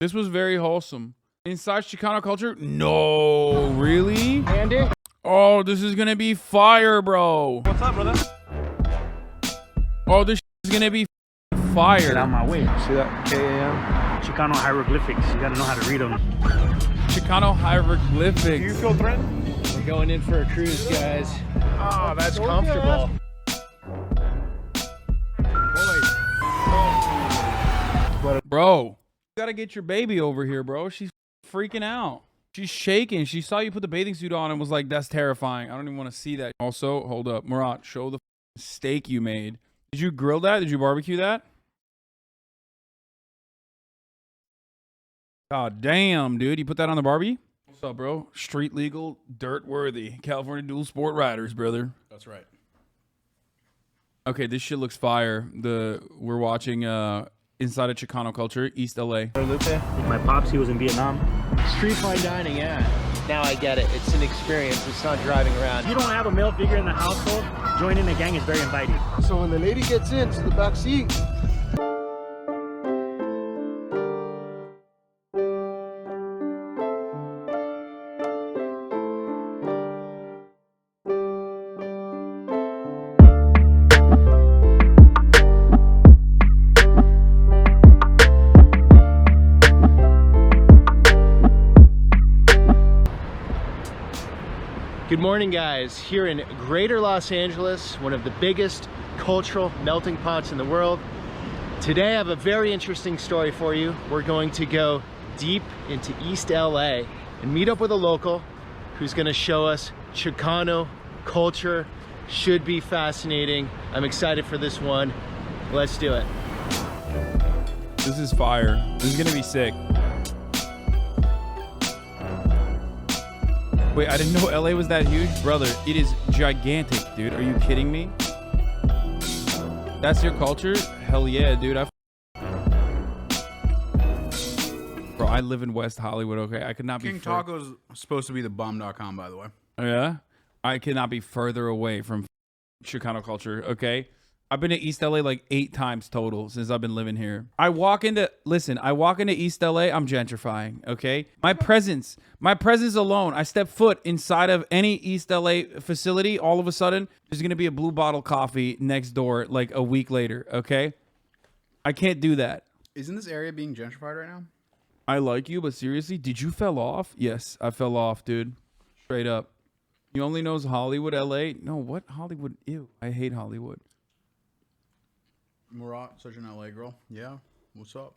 This was very wholesome. Inside Chicano Culture? No, really? Andy? Oh, this is gonna be fire, bro. What's up, brother? Oh, this is gonna be fire. Get out of my way. See that KAM? Chicano hieroglyphics. You gotta know how to read them. Chicano hieroglyphics. Do you feel threatened? We're going in for a cruise, guys. Oh, that's comfortable. Bro, you gotta get your baby over here, bro. She's freaking out. She's shaking. She saw you put the bathing suit on and was like, that's terrifying. I don't even want to see that. Also, hold up. Murat, show the steak you made. Did you grill that? Did you barbecue that? God damn, dude. You put that on the Barbie? What's up, bro? Street legal, dirt worthy. California dual sport riders, brother. That's right. Okay, this shit looks fire. We're watching Inside of Chicano Culture, East LA. My pops, he was in Vietnam. Street fine dining, yeah. Now I get it. It's an experience. It's not driving around. If you don't have a male figure in the household, joining the gang is very inviting. So when the lady gets into the back seat, Good morning, guys. Here in Greater Los Angeles, one of the biggest cultural melting pots in the world. Today I have a very interesting story for you. We're going to go deep into East LA and meet up with a local who's going to show us Chicano culture. Should be fascinating. I'm excited for this one. Let's do it. This is fire. This is gonna be sick. Wait, I didn't know LA was that huge? Brother, it is gigantic, dude. Are you kidding me? That's your culture? Hell yeah, dude. Bro, I live in West Hollywood, okay? I could not King be Taco's supposed to be the bomb.com, by the way. Oh, yeah? I cannot be further away from Chicano culture, okay? I've been to East LA like 8 times total since I've been living here. I walk into East LA, I'm gentrifying, okay? My presence alone, I step foot inside of any East LA facility, all of a sudden, there's gonna be a Blue Bottle coffee next door like a week later, okay? I can't do that. Isn't this area being gentrified right now? I like you, but seriously, did you fell off? Yes, I fell off, dude. Straight up. You only knows Hollywood, LA? No, what? Hollywood? Ew, I hate Hollywood. Murat, such an LA girl. Yeah. What's up?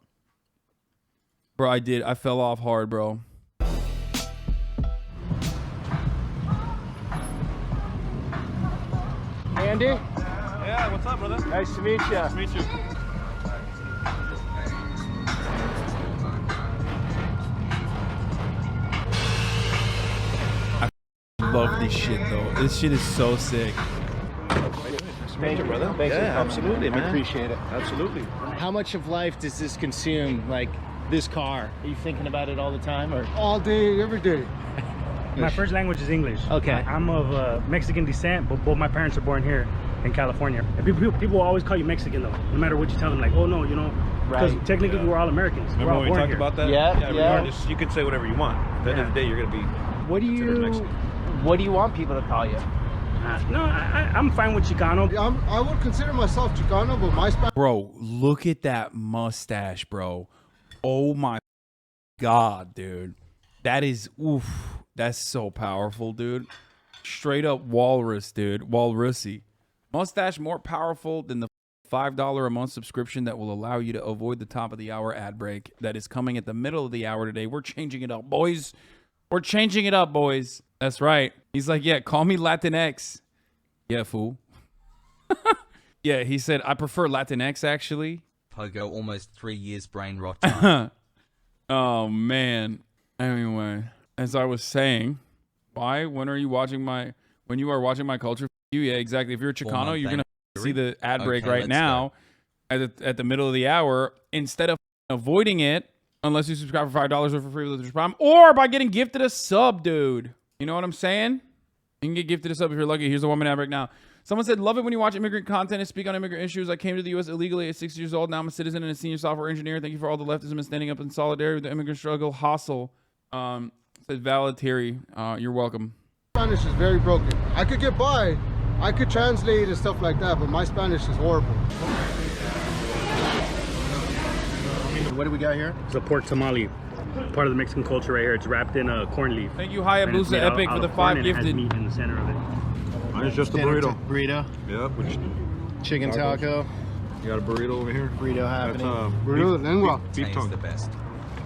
Bro, I did. I fell off hard, bro. Andy? Yeah, what's up, brother? Nice to meet you. Nice to meet you. I love this shit, though. This shit is so sick. Thank you, brother. Thank you. Absolutely, man. I appreciate it. Absolutely. How much of life does this consume, like this car? Are you thinking about it all the time, or? all day, every day. My first language is English. Okay. I'm of Mexican descent, but both my parents are born here in California. And people always call you Mexican, though, no matter what you tell them. Like, oh, no, you know, because technically we're all Americans. Remember we're all when we born talked here. about that? Yeah, yeah. Regardless, you can say whatever you want. At the end of the day, you're going to be What do considered you Mexican. What do you want people to call you? No, I'm fine with Chicano. I would consider myself Chicano, but my Spanish. Bro, look at that mustache, bro. Oh my God, dude. That is, oof. That's so powerful, dude. Straight up walrus, dude. Walrusy. Mustache more powerful than the $5 a month subscription that will allow you to avoid the top of the hour ad break that is coming at the middle of the hour today. We're changing it up, boys. We're changing it up, boys. That's right. He's like, yeah, call me Latinx. Yeah, fool. Yeah, he said, I prefer Latinx, actually. Pogo, almost 3 years brain rot time. Oh, man. Anyway, as I was saying, when are you watching when you are watching my culture? Yeah, exactly. If you're a Chicano, you're going to see the ad break right now at the middle of the hour instead of avoiding it. Unless you subscribe for $5 or for free with the Prime, or by getting gifted a sub, dude. You know what I'm saying? You can get gifted a sub if you're lucky. Here's the 1 minute ad break now. Someone said, love it when you watch immigrant content and speak on immigrant issues. I came to the U.S. illegally at 6 years old. Now I'm a citizen and a senior software engineer. Thank you for all the leftism and standing up in solidarity with the immigrant struggle. Hustle. Said Valetieri. You're welcome. Spanish is very broken. I could get by. I could translate and stuff like that, but my Spanish is horrible. What do we got here? It's a pork tamale, part of the Mexican culture right here. It's wrapped in a corned leaf. Thank you, And it's Hayabusa made out Epic, for of the corn, 5 and it has gifted. meat in the center of it. Mine's just a burrito. Burrito. Yep. Which, Chicken Tacos. taco. you got a burrito over here? Burrito That's happening. Burrito de lengua. beef Tastes tongue. the best.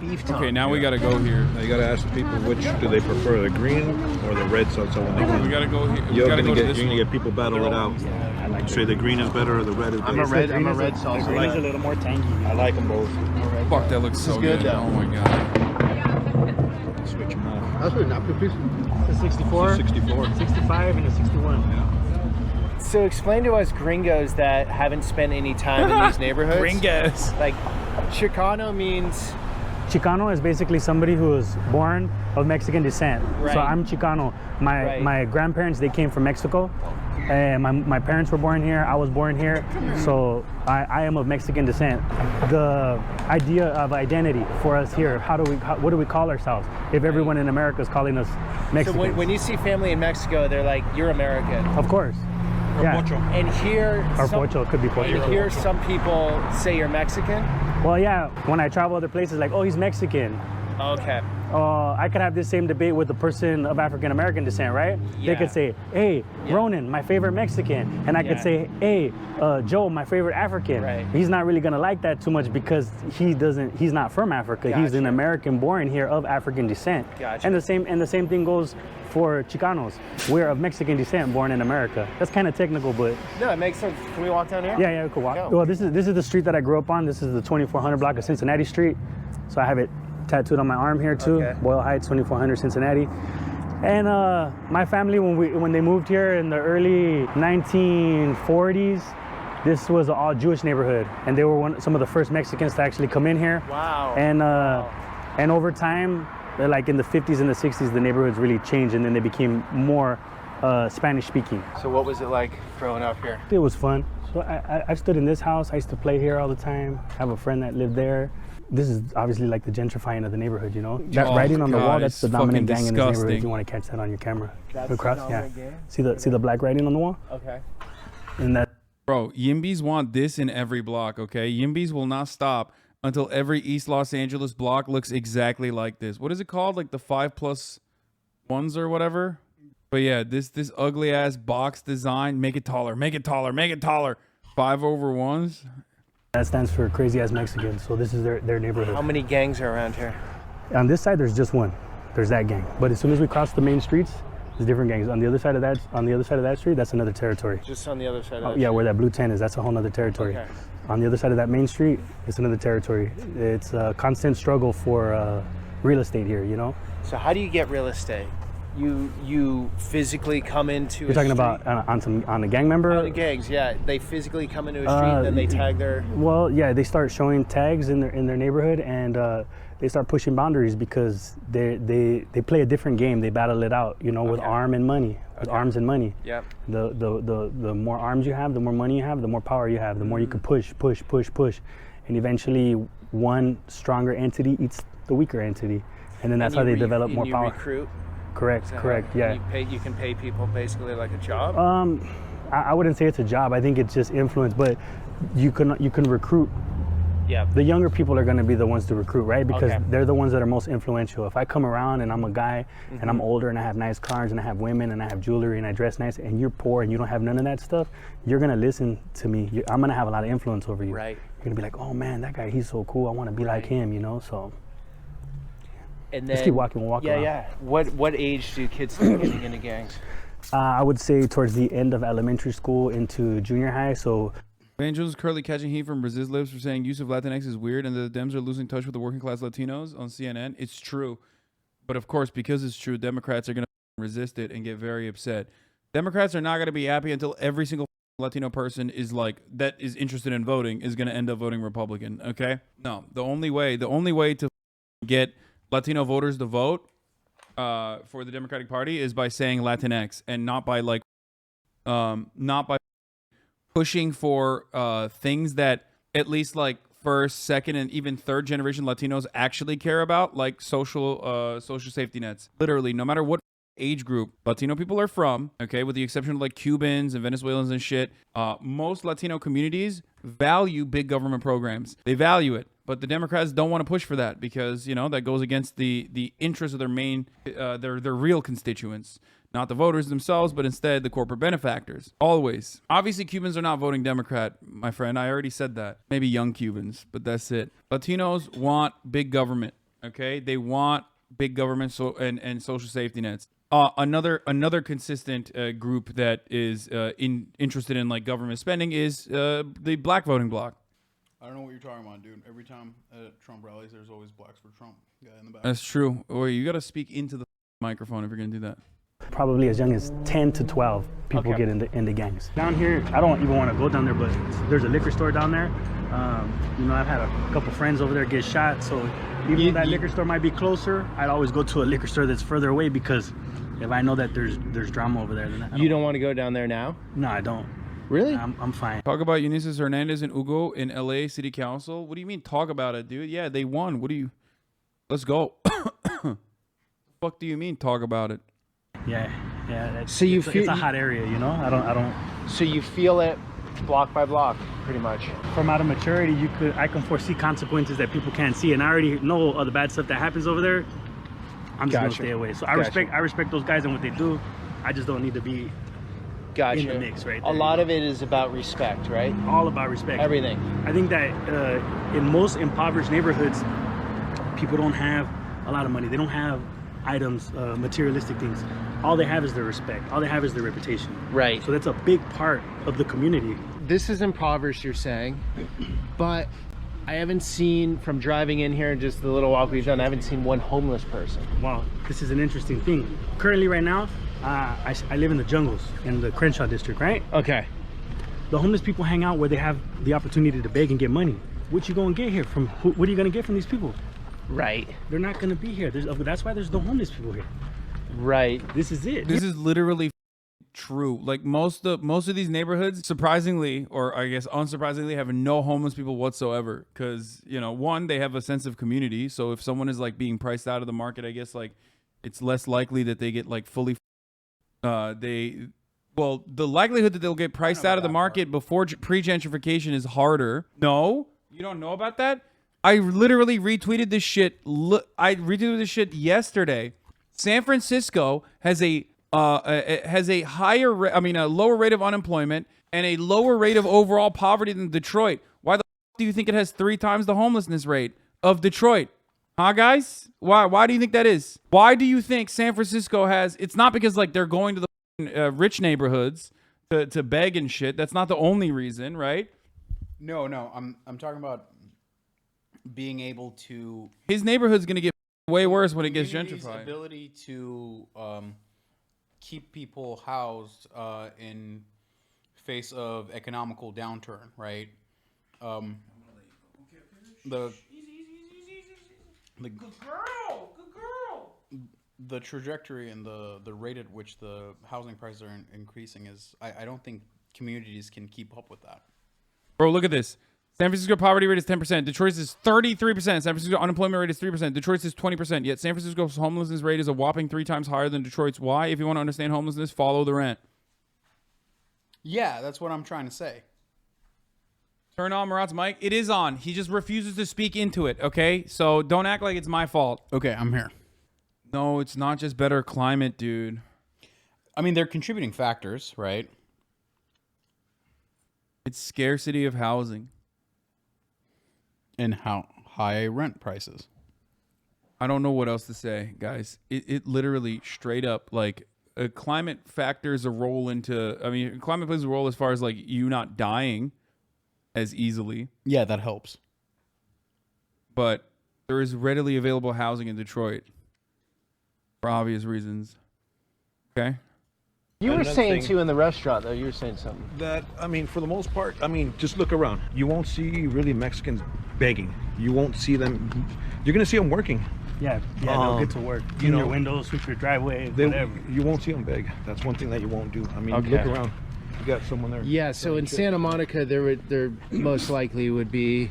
Beef tongue. Okay, now we got to go here. Now you gotta ask the people which do they prefer, the green or the red salsa when they come. We got to go here. We You're got to gonna go to get this you're gonna one. get people battle it out. Say the green is better or the red is better. I'm a red salsa. The green is a little more tangy. I like them both. Fuck, that looks so good, good. though. Oh, my God. Switch them off. That's what napkin piece. It's a 64, 64. 65, and a 61. So explain to us gringos that haven't spent any time in these neighborhoods. Gringas. Like, Chicano means... Chicano is basically somebody who was born of Mexican descent. Right. So I'm Chicano. My grandparents, they came from Mexico. And my parents were born here. I was born here. So I am of Mexican descent. The idea of identity for us here, what do we call ourselves if everyone in America is calling us Mexican? So when you see family in Mexico, they're like, you're American. Of course. Yeah. And here... Or some- pocho, it could be pocho. And here some people say you're Mexican. Well, yeah, when I travel other places, like, oh, he's Mexican. Okay. I could have this same debate with a person of African American descent, right? Yeah. They could say, hey, Ronan, my favorite Mexican. And I could Yeah. say, hey, Joe, my favorite African. Right. He's not really gonna like that too much because he's not from Africa. He's an Gotcha. American born here of African descent. Gotcha. And the same thing goes for Chicanos. We're of Mexican descent born in America. That's kind of technical, but No, it makes sense. Can we walk down here? yeah, we could walk. Go. Well, this is the street that I grew up on. This is the 2400 block of Cincinnati Street. So I have it tattooed on my arm here too. Okay. Boyle Heights, 2400 Cincinnati. And my family, when they moved here in the early 1940s, this was an all Jewish neighborhood, and they were some of the first Mexicans to actually come in here. Wow. And over time, like in the 50s and the 60s, the neighborhoods really changed, and then they became more Spanish speaking. So what was it like growing up here? It was fun. So I stood in this house. I used to play here all the time. I have a friend that lived there. This is obviously like the gentrifying of the neighborhood, you know? That writing on the God, wall, that's it's the dominant fucking gang in this neighborhood. disgusting. If you want to catch that on your camera. That's Across, the dominant gang? See the black writing on the wall? Okay. And that Bro, Yimbys want this in every block, okay? Yimbys will not stop until every East Los Angeles block looks exactly like this. What is it called? Like the 5+1s or whatever? But yeah, this ugly ass box design, make it taller, make it taller, make it taller. 5/1s. that stands for crazy ass Mexicans. So this is their neighborhood. How many gangs are around here? On this side, there's just one. There's that gang. But as soon as we cross the main streets, there's different gangs. On the other side of that street, that's another territory. Just on the other side Oh, of yeah, where that blue tent is, that's a whole nother territory. Okay. On the other side of that main street, it's another territory. It's a constant struggle for real estate here, you know? So how do you get real estate? You physically come into You're talking about on a gang member? on the gangs, yeah. They physically come into a street and then they tag their... Well, yeah, they start showing tags in their neighborhood, and they start pushing boundaries because they play a different game. They battle it out, you know, with arms and money. Yep. The more arms you have, the more money you have, the more power you have, the more you can push, and eventually one stronger entity eats the weaker entity, and then that's how they develop more power. Recruit. Correct, yeah. You can pay people basically like a job. I wouldn't say it's a job. I think it's just influence, but you can recruit. Yeah. The younger people are going to be the ones to recruit, right? Because Okay. they're the ones that are most influential. If I come around and I'm a guy and I'm older and I have nice cars and I have women and I have jewelry and I dress nice and you're poor and you don't have none of that stuff, you're going to listen to me. I'm going to have a lot of influence over you. Right. You're going to be like, oh man, that guy, he's so cool. I want to be like him, you know? So And let's then, keep walking. We'll walk around. Yeah. What age do kids start getting into gangs? I would say towards the end of elementary school into junior high. So Angels is currently catching heat from Brazil's lips for saying use of Latinx is weird and that the Dems are losing touch with the working class Latinos on CNN. It's true. But of course, because it's true, Democrats are going to resist it and get very upset. Democrats are not going to be happy until every single Latino person is like, that is interested in voting is going to end up voting Republican. Okay? No, the only way to get Latino voters to vote for the Democratic Party is by saying Latinx and not by like not by pushing for things that at least like first, second, and even third generation Latinos actually care about, like social safety nets. Literally, no matter what age group Latino people are from, okay, with the exception of like Cubans and Venezuelans and shit, most Latino communities value big government programs. They value it. But the Democrats don't want to push for that because, you know, that goes against the interests of their main, their real constituents. Not the voters themselves, but instead the corporate benefactors. Always. Obviously, Cubans are not voting Democrat, my friend. I already said that. Maybe young Cubans, but that's it. Latinos want big government, okay? They want big government and social safety nets. Another consistent group that is interested in like government spending is the black voting bloc. I don't know what you're talking about, dude. Every time at Trump rallies, there's always blacks for Trump guy in the back. That's true. Or you got to speak into the microphone if you're going to do that. Probably as young as 10 to 12 people get into gangs. Down here, I don't even want to go down there, but there's a liquor store down there. You know, I've had a couple friends over there get shot, so even though that liquor store might be closer, I'd always go to a liquor store that's further away because if I know that there's drama over there, then You don't want to go down there now? No, I don't. Really? I'm fine. Talk about Ulises Hernandez and Hugo in LA City Council. What do you mean talk about it, dude? Yeah, they won. What do you... Let's go. The fuck do you mean talk about it? Yeah. So you feel it's a hot area, you know. I don't. So you feel it block by block, pretty much. From out of maturity, I can foresee consequences that people can't see, and I already know all the bad stuff that happens over there. I'm just gonna stay away. So I respect those guys and what they do. I just don't need to be in the mix, right? A lot of it is about respect, right? All about respect. Everything. I think that in most impoverished neighborhoods, people don't have a lot of money. They don't have items, materialistic things. All they have is their respect. All they have is their reputation. Right. So that's a big part of the community. This is impoverished, you're saying, but I haven't seen, from driving in here and just the little walk we've done, I haven't seen one homeless person. Wow, this is an interesting thing. Currently, right now, I live in the jungles in the Crenshaw district, right? Okay. The homeless people hang out where they have the opportunity to beg and get money. What you gonna get here from? What are you gonna get from these people? Right. They're not gonna be here. That's why there's no homeless people here. Right. This is it. This is literally true. Like most of these neighborhoods, surprisingly, or I guess unsurprisingly, have no homeless people whatsoever. Because, you know, one, they have a sense of community. So if someone is like being priced out of the market, I guess like it's less likely that they get like fully. The likelihood that they'll get priced out of the market before pre-gentrification is harder. No, you don't know about that. I literally retweeted this shit. I retweeted this shit yesterday. San Francisco has a lower rate of unemployment and a lower rate of overall poverty than Detroit. Why the f do you think it has 3 times the homelessness rate of Detroit? Huh, guys? Why do you think that is? Why do you think San Francisco has... It's not because like they're going to the rich neighborhoods to beg and shit. That's not the only reason, right? No, I'm talking about being able to... His neighborhood's going to get way worse when it gets gentrified. Ability to keep people housed in face of economical downturn, right? Good girl. The trajectory and the rate at which the housing prices are increasing is, I don't think communities can keep up with that. Bro, look at this. San Francisco poverty rate is 10%. Detroit's is 33%. San Francisco unemployment rate is 3%. Detroit's is 20%. Yet San Francisco's homelessness rate is a whopping 3 times higher than Detroit's. Why? If you want to understand homelessness, follow the rent. Yeah, that's what I'm trying to say. Turn on Murat's mic. It is on. He just refuses to speak into it, okay? So don't act like it's my fault. Okay, I'm here. No, it's not just better climate, dude. I mean, they're contributing factors, right? It's scarcity of housing. And how high rent prices. I don't know what else to say, guys. It literally straight up, like, climate factors a role into... I mean, climate plays a role as far as, like, you not dying as easily. Yeah, that helps. But there is readily available housing in Detroit for obvious reasons. Okay? You were saying too in the restaurant, though. You were saying something. That, I mean, for the most part, I mean, just look around. You won't see really Mexicans begging. You won't see them. You're going to see them working. Yeah, they'll get to work. Clean your windows, sweep your driveway, whatever. You won't see them beg. That's one thing that you won't do. I mean, look around. You got someone there. Yeah, so in Santa Monica, there most likely would be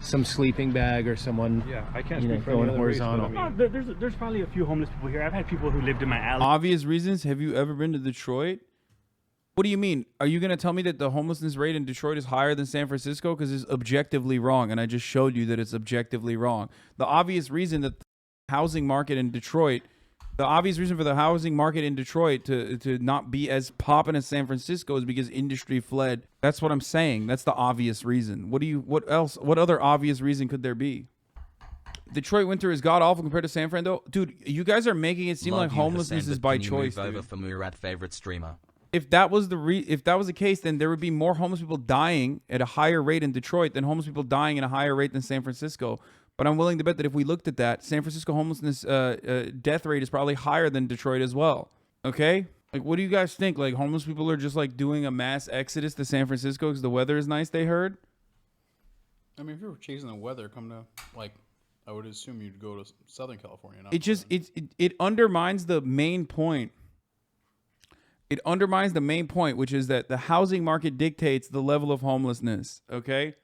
some sleeping bag or someone. Yeah, I can't You know, speak for any going other race, but horizontal. I mean, There's probably a few homeless people here. I've had people who lived in my alley. Obvious reasons. Have you ever been to Detroit? What do you mean? Are you going to tell me that the homelessness rate in Detroit is higher than San Francisco? Because it's objectively wrong, and I just showed you that it's objectively wrong. The obvious reason that the housing market in Detroit, the obvious reason for the housing market in Detroit to not be as popping as San Francisco is because industry fled. That's what I'm saying. That's the obvious reason. What else? What other obvious reason could there be? Detroit winter is god awful compared to San Fran, though. Dude, you guys are making it seem Love like you, homelessness Hasan, is but by can you choice. move over Dude. for Murat favorite streamer. If that was the case, then there would be more homeless people dying at a higher rate in Detroit than homeless people dying at a higher rate than San Francisco. But I'm willing to bet that if we looked at that, San Francisco homelessness death rate is probably higher than Detroit as well. Okay? Like, what do you guys think? Like, homeless people are just like doing a mass exodus to San Francisco because the weather is nice, they heard? I mean, if you were chasing the weather, come to, like, I would assume you'd go to Southern California. Not It just, it undermines the main point. It undermines the main point, which is that the housing market dictates the level of homelessness. Okay,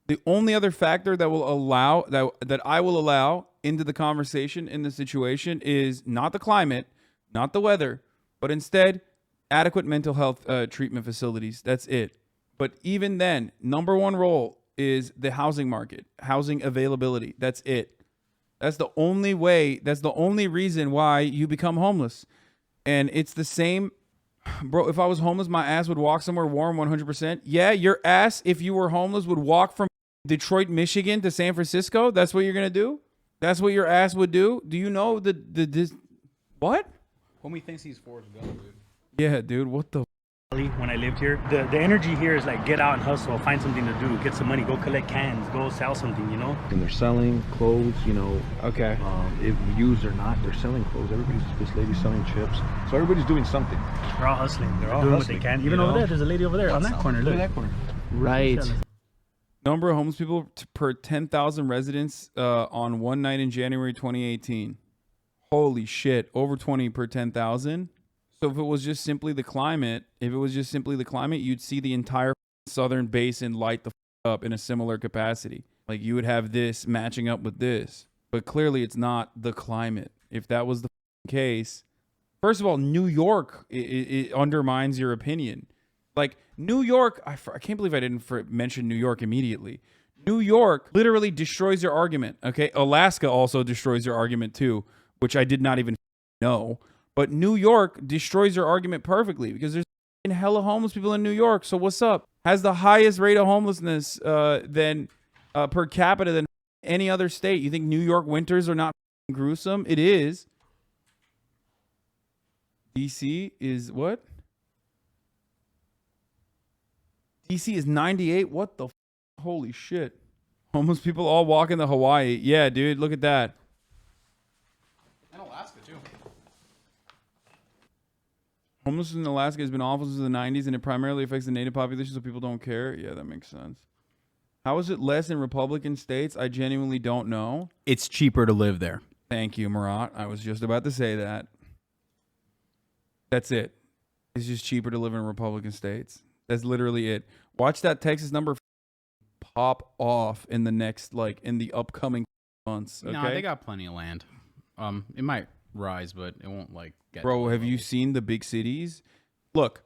the only other factor that will allow that I will allow into the conversation in the situation is not the climate, not the weather, but instead adequate mental health treatment facilities. That's it. But even then, number one role is the housing market, housing availability. That's it. That's the only way. That's the only reason why you become homeless, and it's the same. Bro, if I was homeless, my ass would walk somewhere warm 100%. Yeah, your ass, if you were homeless, would walk from Detroit, Michigan to San Francisco. That's what you're going to do? That's what your ass would do? Do you know this? What? Homie thinks he's Forrest Gump, dude. Yeah, dude, what the? When I lived here, the energy here is like get out and hustle, find something to do, get some money, go collect cans, go sell something, you know? and they're selling clothes, you know. Okay. If used or not, they're selling clothes. This lady's selling chips. So everybody's doing something. They're all hustling. They're all doing doing hustling, what they can. you Even over know? there, there's a lady over there on that corner. Look. Look at that corner. Right. Number of homeless people per 10,000 residents on one night in January 2018. Holy shit, over 20 per 10,000. So if it was just simply the climate, you'd see the entire southern basin light the up in a similar capacity. Like you would have this matching up with this. But clearly it's not the climate. If that was the case, first of all, New York, it undermines your opinion. Like New York, I can't believe I didn't mention New York immediately. New York literally destroys your argument. Okay, Alaska also destroys your argument too, which I did not even know. But New York destroys your argument perfectly because there's hella homeless people in New York. So what's up? Has the highest rate of homelessness than per capita than any other state. You think New York winters are not gruesome? It is. DC is what? DC is 98. What the? Holy shit! Homeless people all walking to Hawaii. Yeah, dude, look at that. And Alaska, too. Homelessness in Alaska has been awful since the 90s, and it primarily affects the native population, so people don't care. Yeah, that makes sense. How is it less in Republican states? I genuinely don't know. It's cheaper to live there. Thank you, Murat. I was just about to say that. That's it. It's just cheaper to live in Republican states. That's literally it. Watch that Texas number pop off in the next, like, in the upcoming months. Okay? No, they got plenty of land. It might rise, but it won't, like, get... Bro, have you seen the big cities? Look,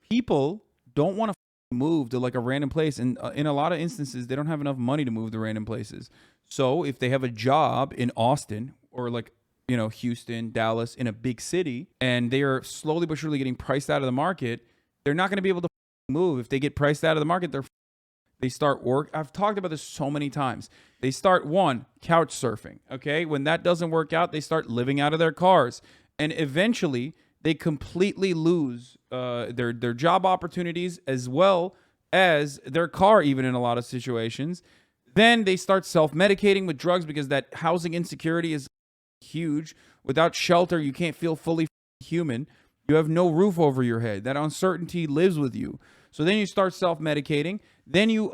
people don't want to move to like a random place, and in a lot of instances they don't have enough money to move to random places. So if they have a job in Austin or like, you know, Houston, Dallas, in a big city, and they are slowly but surely getting priced out of the market, they're not going to be able to move. If they get priced out of the market, they start work. I've talked about this so many times. They start couch surfing. Okay, when that doesn't work out, they start living out of their cars, and eventually they completely lose their job opportunities as well as their car, even in a lot of situations. Then they start self-medicating with drugs because that housing insecurity is huge. Without shelter, you can't feel fully human. You have no roof over your head. That uncertainty lives with you. So then you start self-medicating. Then you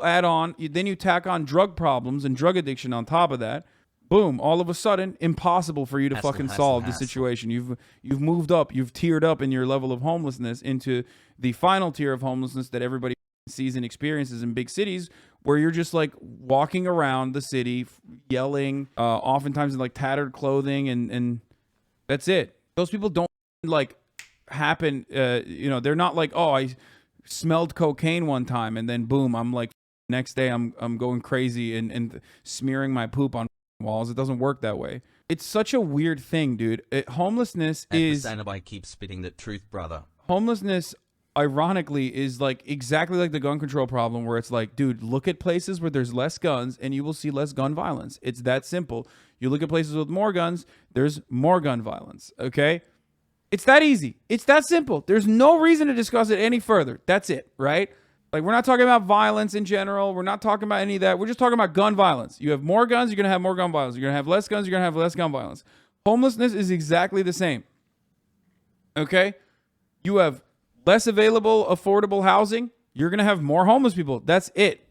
tack on drug problems and drug addiction on top of that. boom, all of a sudden, impossible for you to Hassle, fucking hassle, solve the hassle. situation. You've moved up, you've tiered up in your level of homelessness into the final tier of homelessness that everybody sees and experiences in big cities, where you're just like walking around the city yelling, oftentimes in like tattered clothing, and that's it. Those people don't like happen, they're not like, oh, I smelled cocaine one time and then boom, I'm like, next day I'm going crazy and smearing my poop on walls. It doesn't work that way. It's such a weird thing, dude. Homelessness is... HasanAbi keeps spitting the truth, brother. Homelessness, ironically, is like exactly like the gun control problem, where it's like, dude, look at places where there's less guns and you will see less gun violence. It's that simple. You look at places with more guns, there's more gun violence, okay? It's that easy. It's that simple. There's no reason to discuss it any further. That's it, right? Like, we're not talking about violence in general. We're not talking about any of that. We're just talking about gun violence. You have more guns, you're going to have more gun violence. You're going to have less guns, you're going to have less gun violence. Homelessness is exactly the same. Okay? You have less available, affordable housing. You're going to have more homeless people. That's it.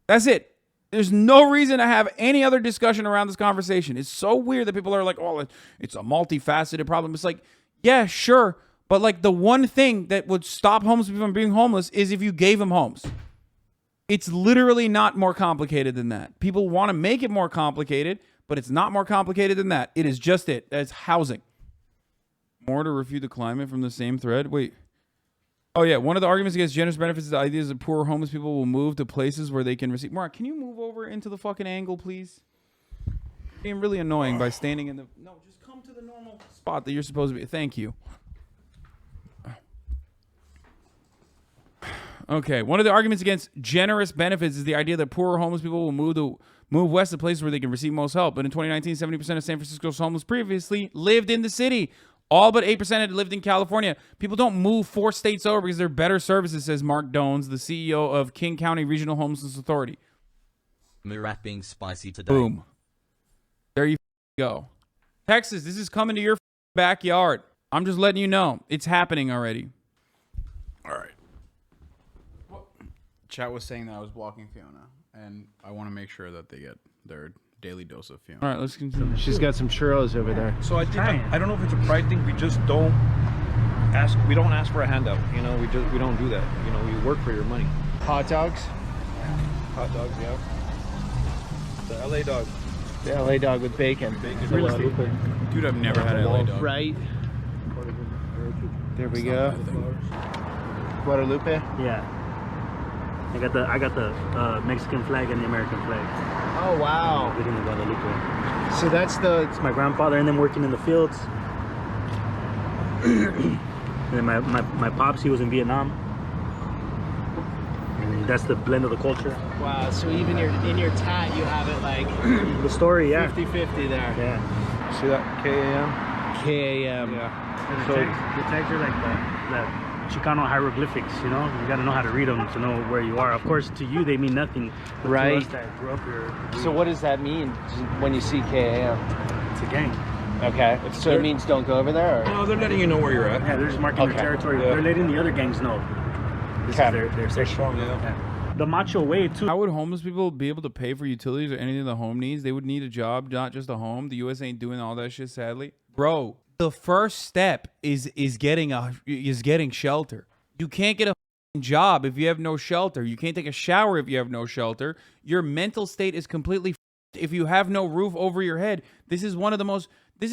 That's it. There's no reason to have any other discussion around this conversation. It's so weird that people are like, oh, it's a multifaceted problem. It's like, yeah, sure. But like the one thing that would stop homeless people from being homeless is if you gave them homes. It's literally not more complicated than that. People want to make it more complicated, but it's not more complicated than that. It is just it. That's housing. More to refute the climate from the same thread. Wait. Oh, yeah. One of the arguments against generous benefits is the idea that poor homeless people will move to places where they can receive. Murat, can you move over into the fucking angle, please? You're being really annoying by standing in the... No, just come to the normal spot that you're supposed to be. Thank you. Okay, one of the arguments against generous benefits is the idea that poorer homeless people will move west to places where they can receive most help. But in 2019, 70% of San Francisco's homeless previously lived in the city. All but 8% had lived in California. People don't move 4 states over because they're better services, says Mark Dones, the CEO of King County Regional Homelessness Authority. Murat being spicy today. Boom. There you go. Texas, this is coming to your backyard. I'm just letting you know. It's happening already. All right. Chat was saying that I was blocking Fiona, and I want to make sure that they get their daily dose of Fiona. All right, let's continue. She's got some churros over there. So I think I don't know if it's a pride thing. We just don't ask. We don't ask for a handout. You know, we don't do that. You know, you work for your money. Hot dogs? Hot dogs, yeah. The LA dog. The LA dog with bacon. Dude, I've never had a LA dog. Right. There we go. Guadalupe? Yeah. I got the Mexican flag and the American flag. Oh wow. Living in Guadalupe. So that's It's my grandfather and them working in the fields. And then my pops, he was in Vietnam. And that's the blend of the culture. wow. So even in your tat, you have it like The story, yeah. 50-50 there. Yeah. See that KAM? KAM. Yeah. And So the tags are like the Chicano hieroglyphics, you know? You gotta know how to read them to know where you are. Of course, to you, they mean nothing. But Right. to us that grew up here, So what does that mean when you see KAM? it's a gang. Okay. So it means don't go over there? Or? no, they're letting you know where you're at. Yeah, they're just marking Okay. their territory. Yeah. They're letting the other gangs know. This Okay. is their section. Yeah. The macho way, too. How would homeless people be able to pay for utilities or anything the home needs? They would need a job, not just a home. The U.S. ain't doing all that shit, sadly. Bro, the first step is getting shelter. You can't get a job if you have no shelter. You can't take a shower if you have no shelter. Your mental state is completely if you have no roof over your head. This is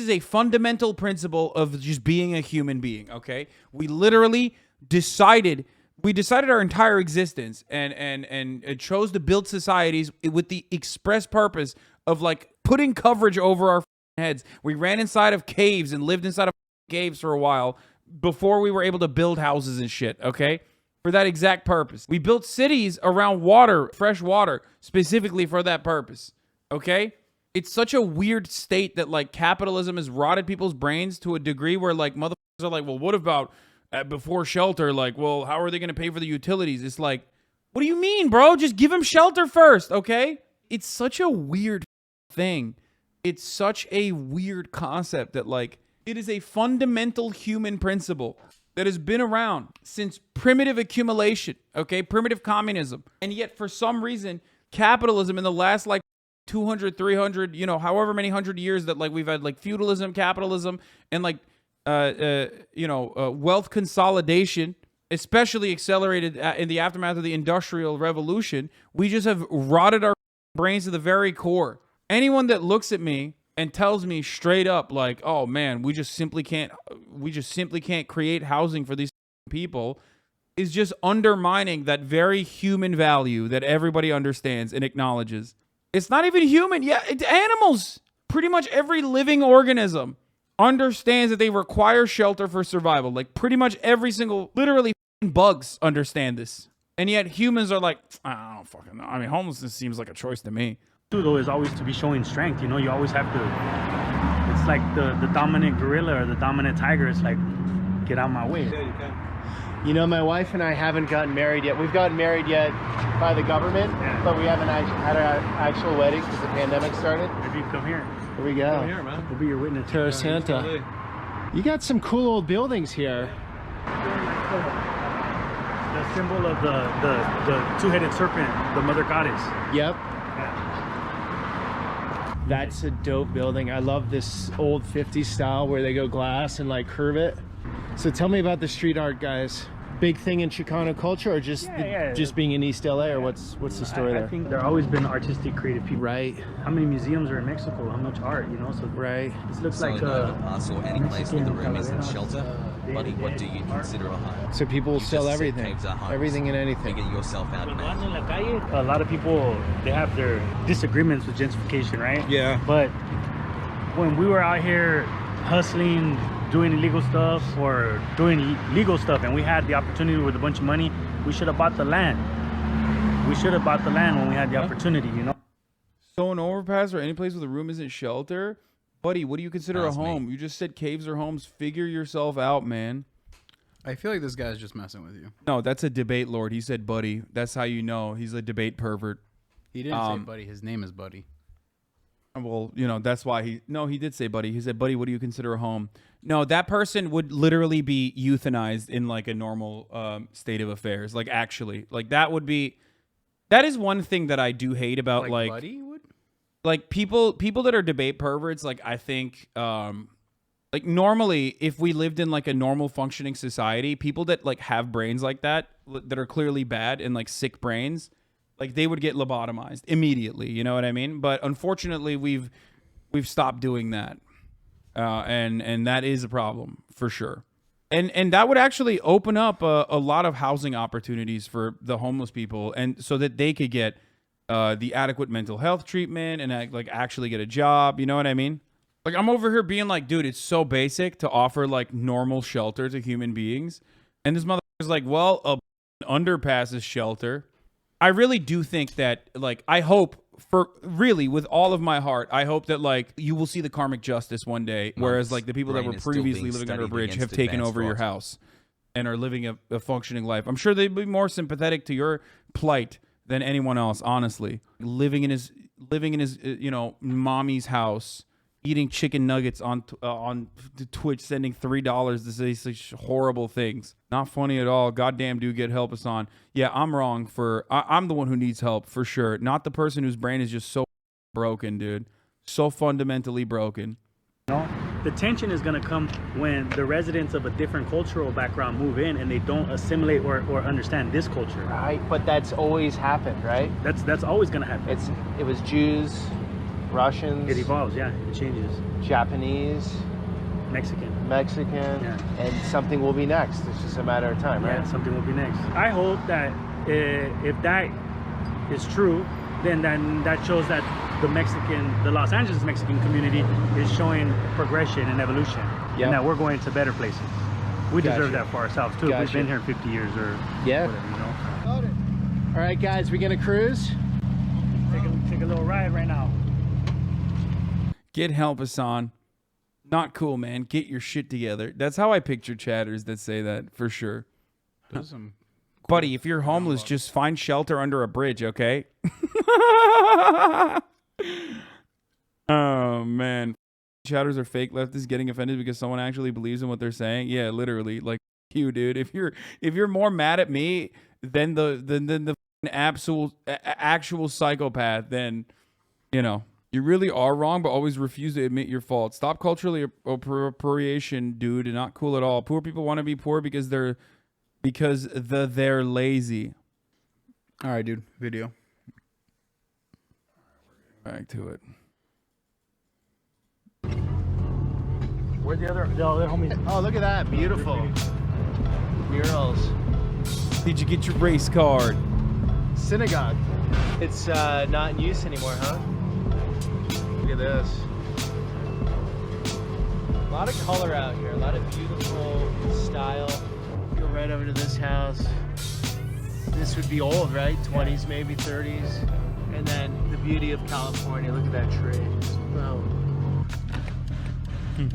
a fundamental principle of just being a human being, okay? We literally decided our entire existence and chose to build societies with the express purpose of like putting coverage over our heads. We ran inside of caves and lived inside of caves for a while before we were able to build houses and shit, okay? For that exact purpose. We built cities around water, fresh water, specifically for that purpose, okay? It's such a weird state that like capitalism has rotted people's brains to a degree where like motherfuckers are like, well, what about before shelter? Like, well, how are they going to pay for the utilities? It's like, what do you mean, bro? Just give them shelter first, okay? It's such a weird thing. It's such a weird concept that like, it is a fundamental human principle that has been around since primitive accumulation, okay? Primitive communism. And yet, for some reason, capitalism in the last, like, 200, 300, you know, however many hundred years that like we've had like feudalism, capitalism, and like, wealth consolidation, especially accelerated in the aftermath of the Industrial Revolution. We just have rotted our brains to the very core. Anyone that looks at me and tells me straight up like, oh man, we just simply can't create housing for these people, is just undermining that very human value that everybody understands and acknowledges. It's not even human. Yeah, it's animals. Pretty much every living organism understands that they require shelter for survival. Like pretty much every single, literally bugs understand this. And yet humans are like, I don't fucking know. I mean, homelessness seems like a choice to me. Though is always to be showing strength. You know, you always have to. It's like the dominant gorilla or the dominant tiger. It's like, get out of my way. Yeah, you can. You know, my wife and I haven't gotten married yet. We've gotten married yet by the government, but we haven't had an actual wedding because the pandemic started. Maybe you come here. Here we go. Come here, man. We'll be your witness. Terra Santa. You got some cool old buildings here. The symbol of the two-headed serpent, the mother goddess. Yep. Yeah. That's a dope building. I love this old 50s style where they go glass and like curve it. So tell me about the street art, guys. Big thing in Chicano culture, or just just being in East LA, or what's the story there? I think there always been artistic, creative people. Right. How many museums are in Mexico? How much art, you know? So right. This looks So like no parcel, any place where the room Mexican isn't shelter. Buddy, what do you consider a home? So people will You sell just said everything, caves are homes. everything and anything. Figure yourself out, man. a lot of people, they have their disagreements with gentrification, right? Yeah. But when we were out here hustling, doing illegal stuff or doing legal stuff, and we had the opportunity with a bunch of money, we should have bought the land. We should have bought the land when we had the opportunity, you know? So an overpass or any place where the room isn't shelter? Buddy, what do you consider That's a home? me. You just said caves are homes. Figure yourself out, man. I feel like this guy's just messing with you. No, that's a debate lord. He said buddy. That's how you know. He's a debate pervert. He didn't say Buddy. His name is Buddy. Well, you know, that's why he did say buddy. He said, buddy, what do you consider a home? No, that person would literally be euthanized in like a normal state of affairs. Like actually, like that is one thing that I do hate about like Buddy would? Like people that are debate perverts. Like I think, like normally if we lived in like a normal functioning society, people that like have brains like that are clearly bad and like sick brains, like they would get lobotomized immediately. You know what I mean? But unfortunately, we've stopped doing that, and that is a problem for sure. And that would actually open up a lot of housing opportunities for the homeless people, and so that they could get the adequate mental health treatment and like actually get a job. You know what I mean? Like I'm over here being like, dude, it's so basic to offer like normal shelter to human beings, and this motherfucker's like, well, a underpass is shelter. I really do think that, like, I hope for really with all of my heart, I hope that like you will see the karmic justice one day, whereas like the people that brain were is still previously being living under a studied bridge have against taken advanced over your thought. house and are living a functioning life. I'm sure they'd be more sympathetic to your plight than anyone else, honestly. Living in his mommy's house, eating chicken nuggets on Twitch, sending $3 to say such horrible things. Not funny at all. Goddamn, dude, get help, Hasan. Yeah, I'm wrong I'm the one who needs help for sure. Not the person whose brain is just so broken, dude. So fundamentally broken. No, the tension is going to come when the residents of a different cultural background move in and they don't assimilate or understand this culture. Right, but that's always happened, right? That's always going to happen. It was Jews, Russians, It evolves, yeah, it changes. Japanese, Mexican, Mexican, and something will be next. It's just a matter of time, yeah, right? something will be next. I hope that if that is true, then that shows that the Los Angeles Mexican community is showing progression and evolution, Yep. and that we're going to better places. We Gotcha. deserve that for ourselves too. Gotcha. We've been here 50 years or Yeah. whatever, you know. All right, guys, we gonna cruise? Take a little ride right now. Get help, Hasan. Not cool, man. Get your shit together. That's how I picture chatters that say that, for sure. Those are some Buddy, if you're homeless, just find shelter under a bridge, okay? Oh, man. Chatters are fake leftists getting offended because someone actually believes in what they're saying. Yeah, literally. Like you, dude. If you're more mad at me than the actual psychopath, then You know, you really are wrong, but always refuse to admit your fault. Stop culturally appropriation, dude. Not cool at all. Poor people want to be poor because they're lazy. All right, dude. Video. Back to it. Where's the other homies? Oh, look at that. Beautiful. Murals. Did you get your race card? Synagogue. It's not in use anymore, huh? Look at this. A lot of color out here. A lot of beautiful style. Go right over to this house. This would be old, right? 20s, maybe 30s. And then the beauty of California. Look at that tree. Wow. Okay,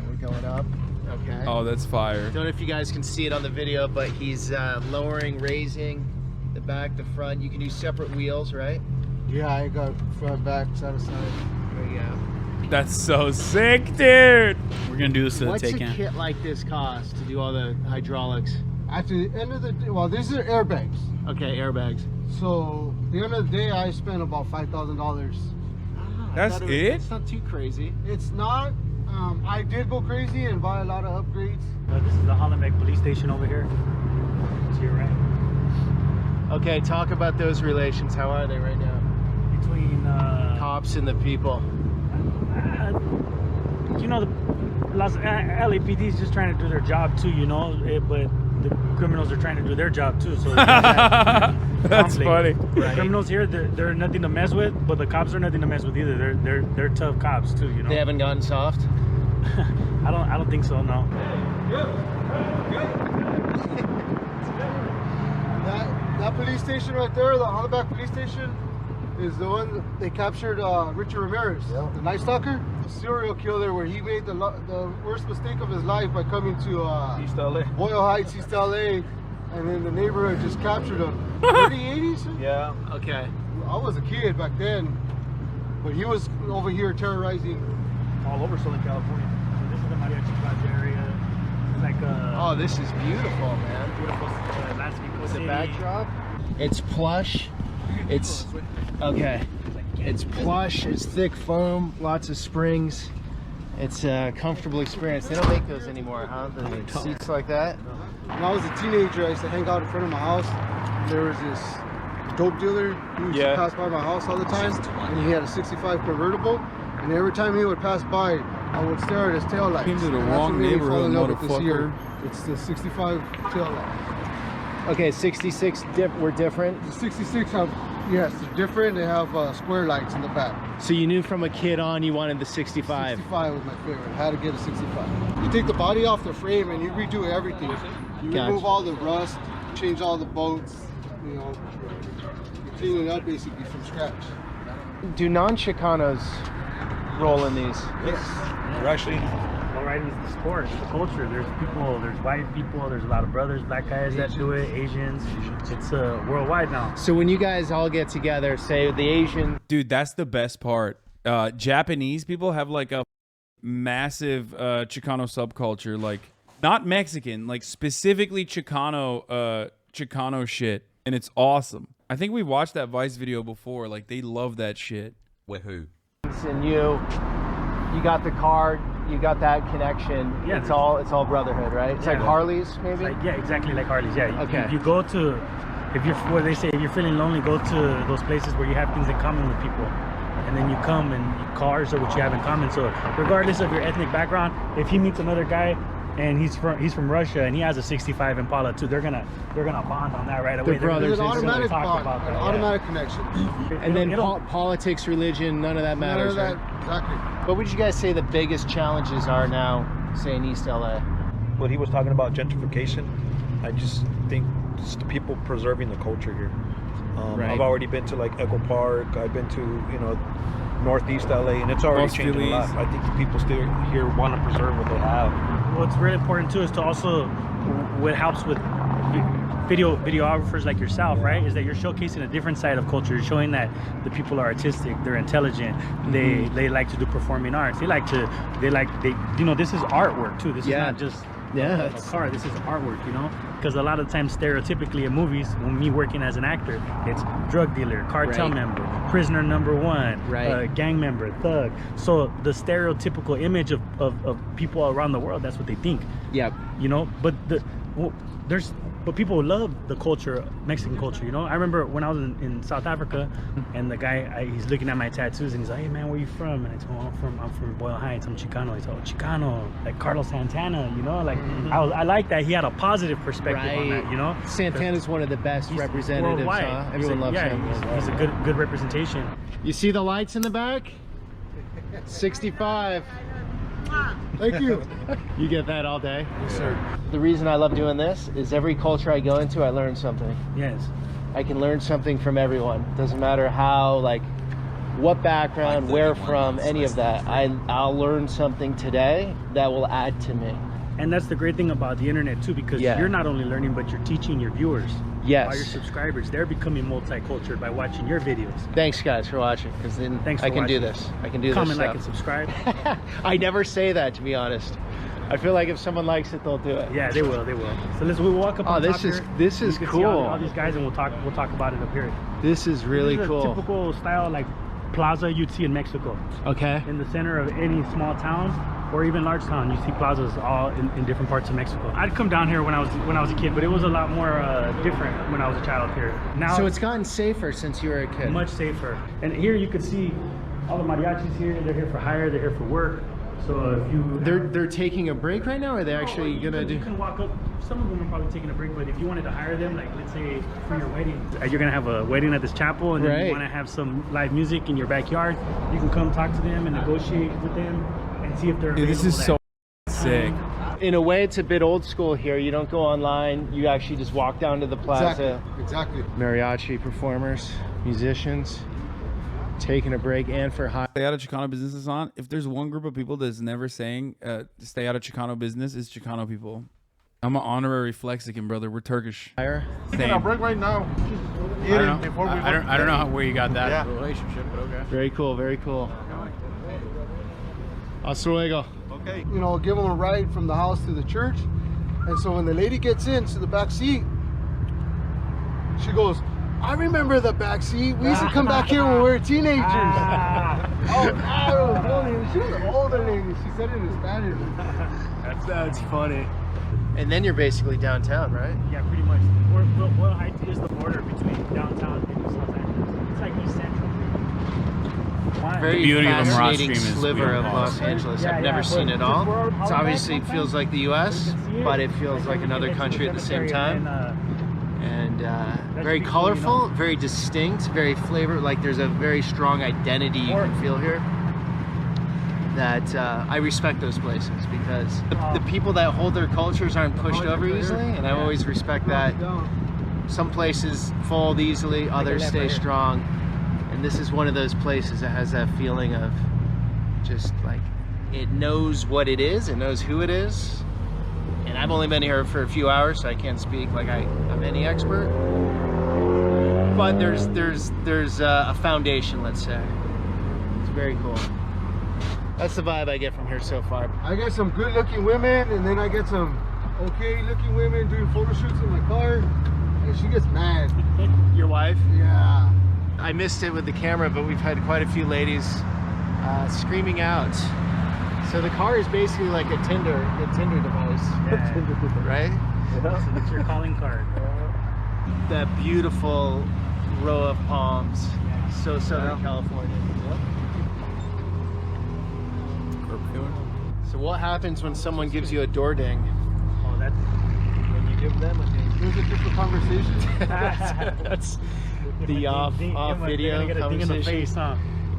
we're going up. Okay. Oh, that's fire. Don't know if you guys can see it on the video, but he's lowering, raising the back, the front. You can do separate wheels, right? Yeah, I got front, back, side to side. There you go. That's so sick, dude. We're gonna do this to the What's a take-in. kit like this cost to do all the hydraulics? At the end of the day, well, these are airbags. Okay, airbags. So at the end of the day, I spent about $5,000. That's it? It's not too crazy. It's not. I did go crazy and buy a lot of upgrades. This is the Hollenbeck police station over here. To your right. Okay, talk about those relations. How are they right now? Between Cops and the people. you know, the LAPD is just trying to do their job too, you know, but the criminals are trying to do their job too. So that's funny. The criminals here, they're nothing to mess with, but the cops are nothing to mess with either. They're tough cops too, you know. They haven't gotten soft. I don't think so. No. That police station right there, the Hollenbeck police station, is the one that they captured Richard Ramirez, the Night Stalker, a serial killer where he made the worst mistake of his life by coming to East LA. Boyle Heights, East LA, and then the neighborhood just captured him. Early 80s? Yeah. Okay. I was a kid back then, but he was over here terrorizing. All over Southern California. So this is the Mariachi Plaza area. It's like Oh, this is beautiful, man. beautiful landscape. With the backdrop. It's plush. It's okay. It's plush. It's thick foam. Lots of springs. It's a comfortable experience. They don't make those anymore, huh? The seats like that. When I was a teenager, I used to hang out in front of my house. There was this dope dealer who used to pass by my house all the time, and he had a 65 convertible. And every time he would pass by, I would stare at his tail lights. Came to the And wrong that's what made me fall neighborhood, in love with this motherfucker. year. It's the 65 tail light. Okay, 66 were different. The 66 have, yes, they're different. They have square lights in the back. So you knew from a kid on you wanted the 65. 65 was my favorite. I had to get a 65. You take the body off the frame and you redo everything. You Gotcha. remove all the rust, change all the bolts, you know, you clean it up basically from scratch. Do non-Chicanos roll in these? We're actually Lowriding is the sport, it's the culture. There's people, there's white people, there's a lot of brothers, black guys that do it, Asians. It's worldwide now. So when you guys all get together, say the Asian. Dude, that's the best part. Japanese people have like a massive Chicano subculture, like not Mexican, like specifically Chicano shit, and it's awesome. I think we watched that Vice video before. Like they love that shit. With who? And you got the card, you got that connection. Yeah, it's all brotherhood, right? It's Yeah. like Harley's, maybe. Like, yeah, exactly like Harley's. Yeah. Okay. You go to, if you're, what they say, if you're feeling lonely, go to those places where you have things in common with people, and then you come and cars are what you have in common. So regardless of your ethnic background, if he meets another guy and he's from Russia and he has a 65 Impala too, they're gonna bond on that right away. They're brothers. There's an It's automatic talk bond, about an that, automatic connection. And then It'll- politics, religion, none of that None matters. of that, Right? exactly. What would you guys say the biggest challenges are now, say in East LA? what he was talking about, gentrification. I just think it's the people preserving the culture here. Right. I've already been to like Echo Park. I've been to Northeast LA, and it's already Los changing a lot. Feliz. I think the people still here want to preserve what they have. What's really important too is to also, what helps with videographers like yourself, right, is that you're showcasing a different side of culture. You're showing that the people are artistic, they're intelligent, they like to do performing arts. This is artwork too. This is not just Yeah, of a car. This is artwork, you know, because a lot of times stereotypically in movies, when me working as an actor, it's drug dealer, cartel Right. member, prisoner number one, Right. gang member, thug. So the stereotypical image of people around the world, that's what they think, Yep. you know. But but people love the culture, Mexican culture, you know. I remember when I was in South Africa, and the guy, he's looking at my tattoos, and he's like, "Hey man, where you from?" And I told him, I'm from Boyle Heights, I'm Chicano. He's like, "Oh, Chicano, like Carlos Santana," you know. Like I like that he had a positive perspective on that, you know. Santana's one of the best He's representatives, worldwide. huh? Everyone loves him. He's a good representation. You see the lights in the back? 65. Thank you. You get that all day? Yes, sir. The reason I love doing this is every culture I go into, I learn something. Yes. I can learn something from everyone. Doesn't matter how, like, what background, where from, any of that. I'll learn something today that will add to me. And that's the great thing about the internet too, because Yeah. you're not only learning, but you're teaching your viewers. Yes. All your subscribers, they're becoming multicultural by watching your videos. Thanks, guys, for watching, because then Thanks I for can do watching. this. I can do Comment, this like, and stuff. subscribe. I never say that, to be honest. I feel like if someone likes it, they'll do it. Yeah, they will. So we'll walk up. Oh, on this top is- here. this is You can see all cool. these guys, and we'll talk about it up here. This is really This is cool. a typical style like plaza you'd see in Mexico. Okay. In the center of any small town or even large town, you see plazas all in different parts of Mexico. I'd come down here when I was a kid, but it was a lot more different when I was a child here. Now So it's gotten safer since you were a kid. much safer. And here you could see all the mariachis here. They're here for hire. They're here for work. So if you They're taking a break right now, or are they actually gonna do? You can walk up. Some of them are probably taking a break, but if you wanted to hire them, like let's say for your wedding, you're gonna have a wedding at this chapel, and then Right. you want to have some live music in your backyard, you can come talk to them and negotiate with them and see if they're. Dude, this is so sick. In a way, it's a bit old school here. You don't go online. You actually just walk down to the plaza. Exactly. Mariachi performers, musicians, taking a break, and for hire. Stay out of Chicano business is on. If there's one group of people that's never saying stay out of Chicano business, it's Chicano people. I'm an honorary Flexican, brother. We're Turkish. Same. break right now. I don't know where you got that relationship, but okay. Very cool, very cool. Hasta luego. You know, give them a ride from the house to the church. And so when the lady gets into the back seat, she goes, "I remember the back seat. We used to come back here when we were teenagers." She was an older lady. She said it in Spanish. That's funny. And then you're basically downtown, right? Yeah, pretty much. Boyle Heights is the border between downtown and East Los Angeles. It's like East Central. Why? Very beauty of the Murat fascinating stream is sliver weird. of Los Angeles. Yeah, I've never yeah, seen but it all. we're- It's obviously feels like the U.S., but it feels like another country at the same time. And very beautiful, colorful, very distinct, very flavor. Like there's a very strong identity you can feel here. That I respect those places because the people that hold their cultures aren't pushed over easily, and I always respect that. Some places fold easily, others stay strong, and this is one of those places that has that feeling of just like it knows what it is, it knows who it is. And I've only been here for a few hours, so I can't speak like I'm any expert. But there's a foundation, let's say. It's very cool. That's the vibe I get from here so far. I get some good looking women, and then I get some okay looking women doing photo shoots in my car, and she gets mad. Your wife? Yeah. I missed it with the camera, but we've had quite a few ladies screaming out. So the car is basically like a Tinder device, right? It's your calling card. That beautiful row of palms, so Southern California. So what happens when someone gives you a door ding? Oh, that's When you give them a ding. It was a different conversation. That's the off video get a ding in the conversation. face, huh?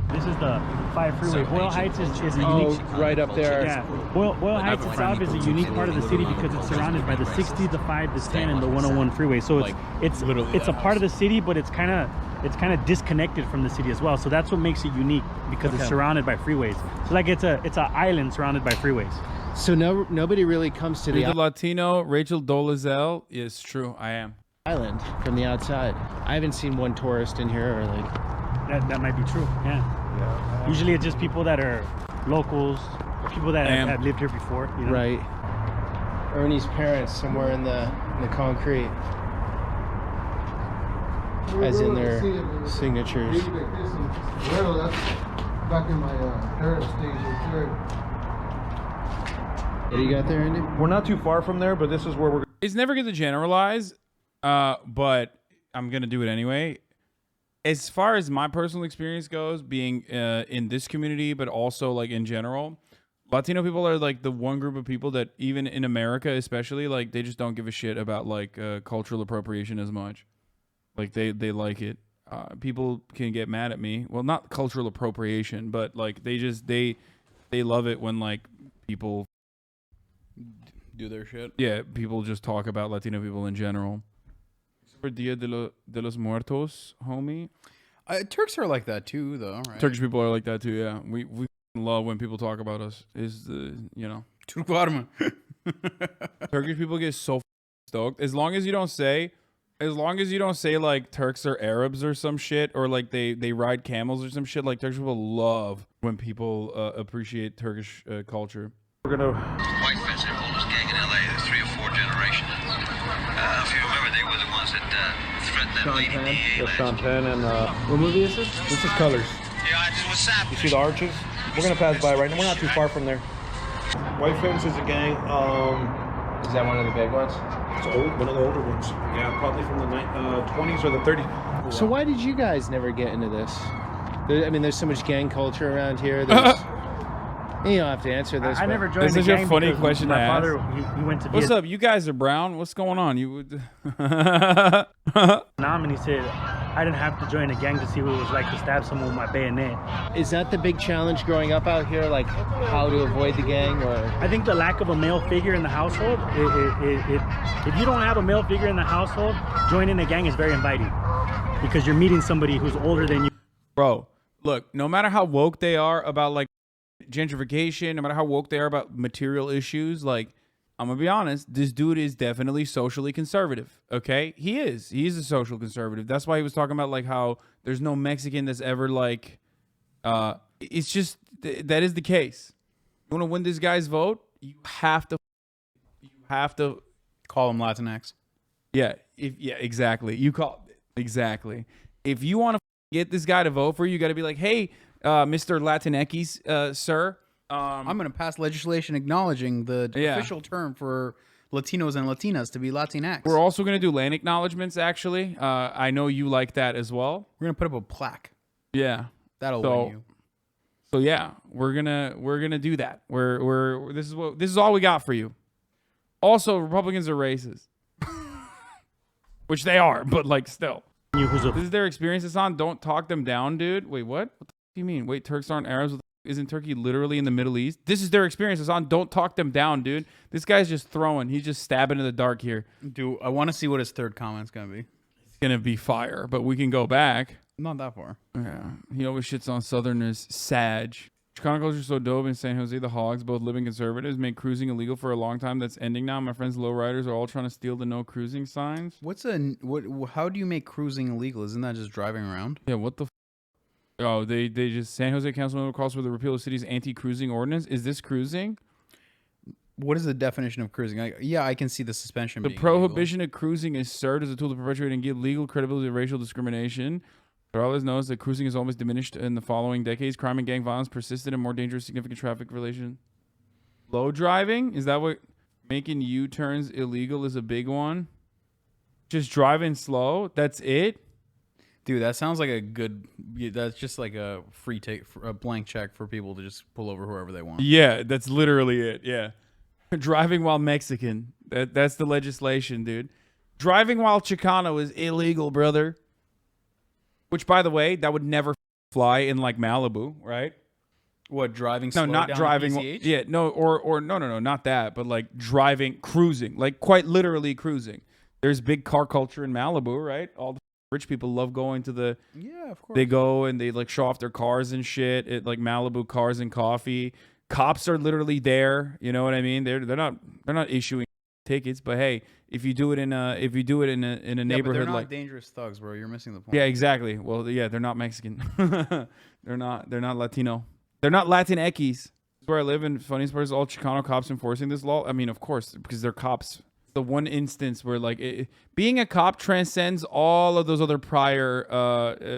This is the 5 freeway. Boyle Heights is a Oh, unique. right up there. Yeah, Boyle Heights itself is a unique part of the city because it's surrounded by the 60, the 5, the 10, and the 101 freeway. So it's a part of the city, but it's kind of disconnected from the city as well. So that's what makes it unique because it's surrounded by freeways. So like it's an island surrounded by freeways. So nobody really comes to You're the the Latino, Rachel Dolezal. Yes, true. I am. island from the outside. I haven't seen one tourist in here or like. That might be true. Yeah. Usually it's just people that are locals, or people that have lived here before. You know? Right. Ernie's parents somewhere in the concrete, as in their signatures. Well, that's back in my parents' days right there. What do you got there, Andy? We're not too far from there, but this is where we're. It's never good to generalize, but I'm gonna do it anyway. As far as my personal experience goes, being in this community, but also like in general, Latino people are like the one group of people that even in America, especially, like they just don't give a shit about like cultural appropriation as much. Like they like it. People can get mad at me. Well, not cultural appropriation, but like they love it when like people Do their shit. Yeah, people just talk about Latino people in general. For Dia de los Muertos, homie. Turks are like that too, though, right? Turkish people are like that too. Yeah, we love when people talk about us. Is the Turk var mı? Turkish people get so stoked as long as you don't say like Turks are Arabs or some shit, or like they ride camels or some shit. Like Turkish people love when people appreciate Turkish culture. We're gonna. White fence and homeless gang in LA, 3 or 4 generations. If you remember, they were the ones that threatened that lady DA. Sean Penn and What movie is this? this is Colors. Yeah, I just was You see the arches? We're gonna pass by right now. We're not too far from there. White Fence is a gang. Is that one of the big ones? It's old, one of the older ones. Yeah, probably from the 20s or the 30s. So why did you guys never get into this? I mean, there's so much gang culture around here. There's, you don't have to answer this. I but- never joined This the is a gang funny because question my to ask. father, he went to What's up? You guys are brown. What's going on? You would. Vietnam, and he said I didn't have to join a gang to see what it was like to stab someone with my bayonet. Is that the big challenge growing up out here? Like how to avoid the gang, or I think the lack of a male figure in the household, if you don't have a male figure in the household, joining a gang is very inviting because you're meeting somebody who's older than you. Bro, look, no matter how woke they are about like gentrification, no matter how woke they are about material issues, like I'm gonna be honest, this dude is definitely socially conservative. Okay, he's a social conservative. That's why he was talking about like how there's no Mexican that's ever like it's just that is the case. You want to win this guy's vote, you have to Call them Latinx. exactly. Exactly. If you want to get this guy to vote for you, you got to be like, hey, Mr. Latinx, sir. I'm going to pass legislation acknowledging the official term for Latinos and Latinas to be Latinx. We're also going to do land acknowledgements, actually. I know you like that as well. We're going to put up a plaque. Yeah. That'll win you. So yeah, we're gonna do that. This is all we got for you. Also, Republicans are racist. Which they are, but like still. This is their experience, Hasan. Don't talk them down, dude. Wait, what? What do you mean? Wait, Turks aren't Arabs? Isn't Turkey literally in the Middle East? This is their experience, Hasan. Don't talk them down, dude. This guy's just throwing. He's just stabbing in the dark here. Dude, I want to see what his third comment's going to be. It's going to be fire, but we can go back. Not that far. Yeah. He always shits on Southerners. Sag. Chicano culture is so dope in San Jose. The Hogs, both living conservatives, made cruising illegal for a long time. That's ending now. My friends, Lowriders, are all trying to steal the no cruising signs. How do you make cruising illegal? Isn't that just driving around? Yeah, what the Oh, they just San Jose Councilmember calls for the repeal of the city's anti-cruising ordinance. Is this cruising? What is the definition of cruising? I can see the suspension. The being prohibition of cruising is served as a tool to perpetuate and give legal credibility to racial discrimination. But all this knows that cruising has almost diminished in the following decades. Crime and gang violence persisted, and more dangerous, significant traffic relation. Low driving? Is that what making U-turns illegal is a big one? Just driving slow? That's it? Dude, that sounds like a good. That's just like a free take, a blank check for people to just pull over whoever they want. Yeah, that's literally it. Yeah, driving while Mexican. That's the legislation, dude. Driving while Chicano is illegal, brother. Which, by the way, that would never fly in like Malibu, right? What, driving? No, not down driving. PCH? Yeah, no, or no, not that, but like driving, cruising, like quite literally cruising. There's big car culture in Malibu, right? All the rich people love going to the. Yeah, of course. They go and they like show off their cars and shit at like Malibu Cars and Coffee. Cops are literally there. You know what I mean? They're not issuing tickets, but hey, if you do it in a neighborhood, but they're not like dangerous thugs, bro. You're missing the point. yeah, exactly. Well, yeah, they're not Mexican. they're not Latino. They're not Latinx. where I live, and funniest part is all Chicano cops enforcing this law. I mean, of course, because they're cops. The one instance where like being a cop transcends all of those other prior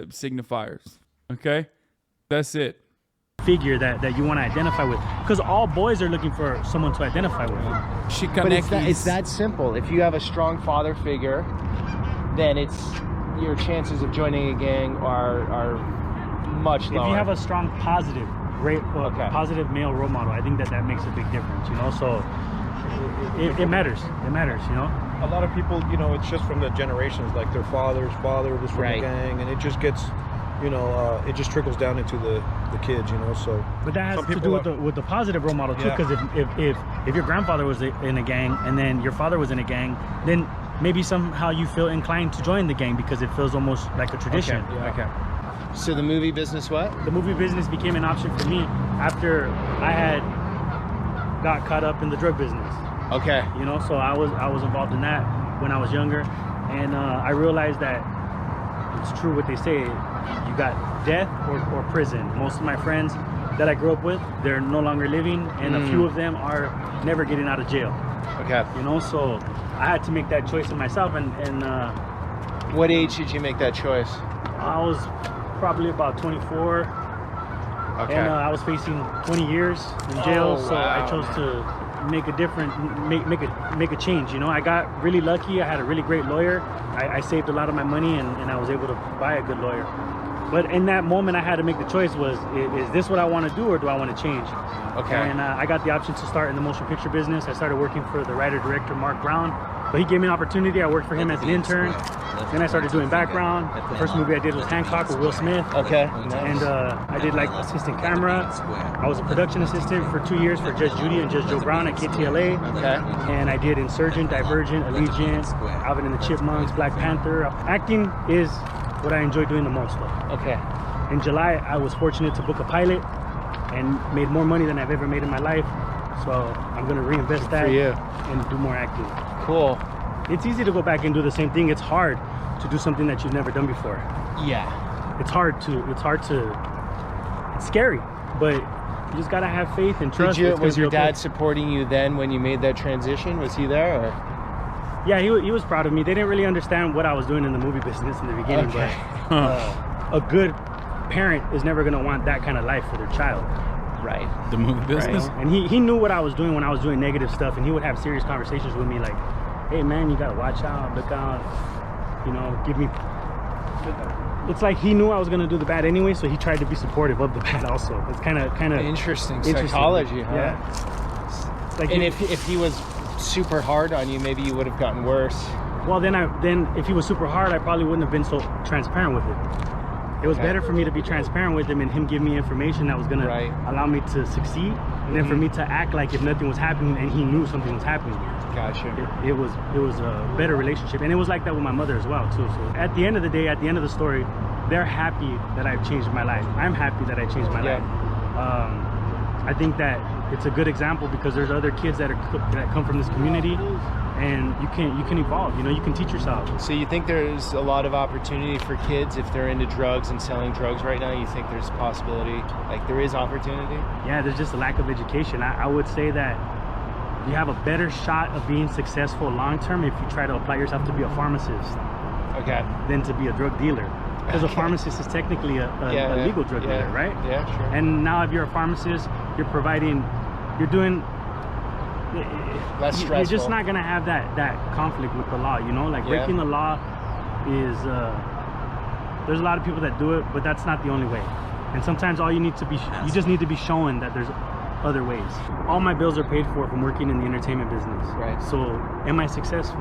signifiers. Okay, that's it. Figure that you want to identify with, because all boys are looking for someone to identify with. But it's that simple. If you have a strong father figure, then your chances of joining a gang are much lower. If you have a strong positive positive male role model, I think that makes a big difference, you know. So it matters. It matters, you know. A lot of people, you know, it's just from the generations, like their father's father was from the gang, and it just gets, you know, it just trickles down into the kids, you know. So, but that has to do with the positive role model too, because if your grandfather was in a gang and then your father was in a gang, then maybe somehow you feel inclined to join the gang because it feels almost like a tradition. Okay. So the movie business, what? The movie business became an option for me after I had got caught up in the drug business. Okay. You know, so I was involved in that when I was younger, and I realized that it's true what they say. You got death or prison. Most of my friends that I grew up with, they're no longer living, and a few of them are never getting out of jail. Okay. You know, so I had to make that choice in myself. And what age did you make that choice? I was probably about 24. Okay. And I was facing 20 years in jail, so I chose to make a change. You know, I got really lucky. I had a really great lawyer. I saved a lot of my money, and I was able to buy a good lawyer. But in that moment, I had to make the choice: is this what I want to do, or do I want to change? Okay. And I got the option to start in the motion picture business. I started working for the writer director Mark Brown, but he gave me an opportunity. I worked for him as an intern. Then I started doing background. The first movie I did was Hancock with Will Smith. Okay. And I did like assistant camera. I was a production assistant for 2 years for Judge Judy and Judge Joe Brown at KTLA. Okay. And I did Insurgent, Divergent, Allegiant, Alvin and the Chipmunks, Black Panther. Acting is what I enjoy doing the most though. Okay. In July, I was fortunate to book a pilot and made more money than I've ever made in my life. So I'm going to reinvest that and do more acting. Cool. It's easy to go back and do the same thing. It's hard to do something that you've never done before. Yeah. It's scary, but you just gotta have faith and trust. Was your dad supporting you then when you made that transition? Was he there? Or? Yeah, he was proud of me. They didn't really understand what I was doing in the movie business in the beginning, but a good parent is never gonna want that kind of life for their child. Right. The movie business. Right? And he knew what I was doing when I was doing negative stuff, and he would have serious conversations with me like, hey man, you gotta watch out, look out, you know, give me. It's like he knew I was gonna do the bad anyway, so he tried to be supportive of the bad also. It's kind of interesting psychology, huh? Yeah. It's like, and if he was super hard on you, maybe you would have gotten worse. Well, then if he was super hard, I probably wouldn't have been so transparent with it. It was better for me to be transparent with him and him give me information that was gonna allow me to succeed, and then for me to act like if nothing was happening and he knew something was happening. Gotcha. It was a better relationship, and it was like that with my mother as well too. So at the end of the day, at the end of the story, they're happy that I've changed my life. I'm happy that I changed my life. I think that it's a good example because there's other kids that come from this community, and you can evolve. You know, you can teach yourself. So you think there's a lot of opportunity for kids if they're into drugs and selling drugs right now? You think there's a possibility, like there is opportunity? Yeah, there's just a lack of education. I would say that you have a better shot of being successful long term if you try to apply yourself to be a pharmacist, than to be a drug dealer. Because a pharmacist is technically a legal drug dealer, right? Yeah, sure. And now if you're a pharmacist, you're doing less stressful. You're just not gonna have that conflict with the law, you know? Like breaking the law is there's a lot of people that do it, but that's not the only way. And sometimes all you need to be you just need to be showing that there's other ways. All my bills are paid for from working in the entertainment business. Right. So am I successful?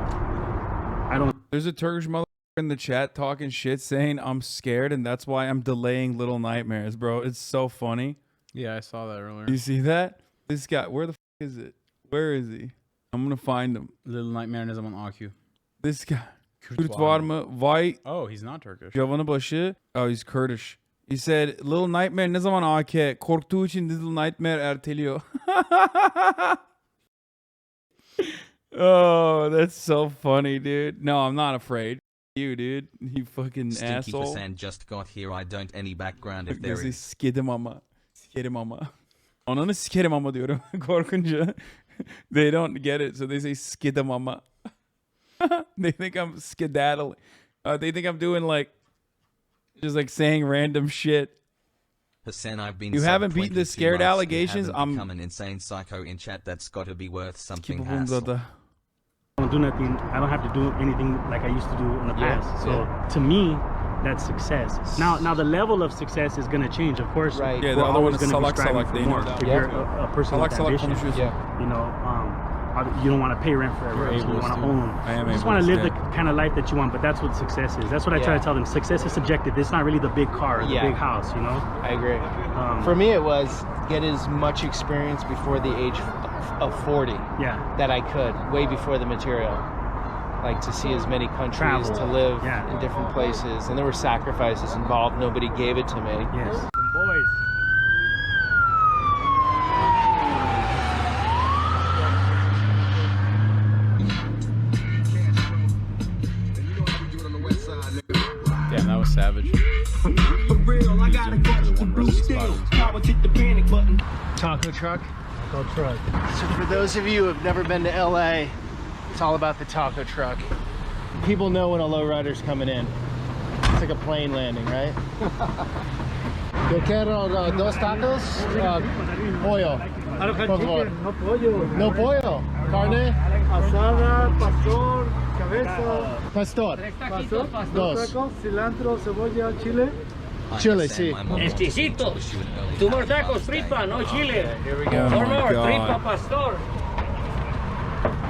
I don't. There's a Turkish mother in the chat talking shit saying I'm scared and that's why I'm delaying Little Nightmares, bro. It's so funny. Yeah, I saw that earlier. You see that? This guy, where the f is it? Where is he? I'm gonna find him. Little Nightmare ne zaman AQ? This guy. Kürt var mı? Vay. Oh, he's not Turkish. Javanı başı. Oh, he's Kurdish. He said, Little Nightmare ne zaman AK? Korktuğu için Little Nightmare erteliyor. Oh, that's so funny, dude. No, I'm not afraid. You, dude. You fucking Stinky asshole. Hasan just got here. I don't any background if there This is is. Skedim ama. Skedim ama. Ananı sikerim ama diyorum korkunca. They don't get it, so they say skidam ama. They think I'm skedaddling. They think I'm doing like, just like saying random shit. Hasan, I've been You haven't beaten the 22 scared months. allegations? You haven't become an insane psycho in chat. That's got to be worth something. Hassle. I don't do nothing. I don't have to do anything like I used to do in the past. So to me, that's success. Now the level of success is gonna change, of course. Right. Yeah, we're the other one always is gonna be salak striving salak. for They more. know that. If you're a person with Salak salak ambition, konuşuyorsun. you know, you don't want to pay rent forever. You ableist, want to dude. own. I am You just want to ableist, live the yeah. kind of life that you want. But that's what success is. That's what I try Yeah. to tell them. Success is subjective. It's not really the big car, or the Yeah. big house. You know. I agree. For me, it was get as much experience before the age of 40 Yeah. that I could, way before the material. Like to see as many countries, Travel. to live Yeah. in different places, and there were sacrifices involved. Nobody gave it to me. Yes. Boys. Damn, that was savage. Taco truck. Go truck. So for those of you who have never been to LA, it's all about the taco truck. People know when a lowrider's coming in. It's like a plane landing, right? Yo quiero dos tacos, pollo. Por favor. No pollo. No pollo. Carne. Asada, pastor, cabeza, Pastor. pastor, Dos. tacos, cilantro, cebolla, chile. Chile, sí. Exquisito. Two more tacos, tripa, no chile. Here we Oh go. Four my more, tripa God. pastor.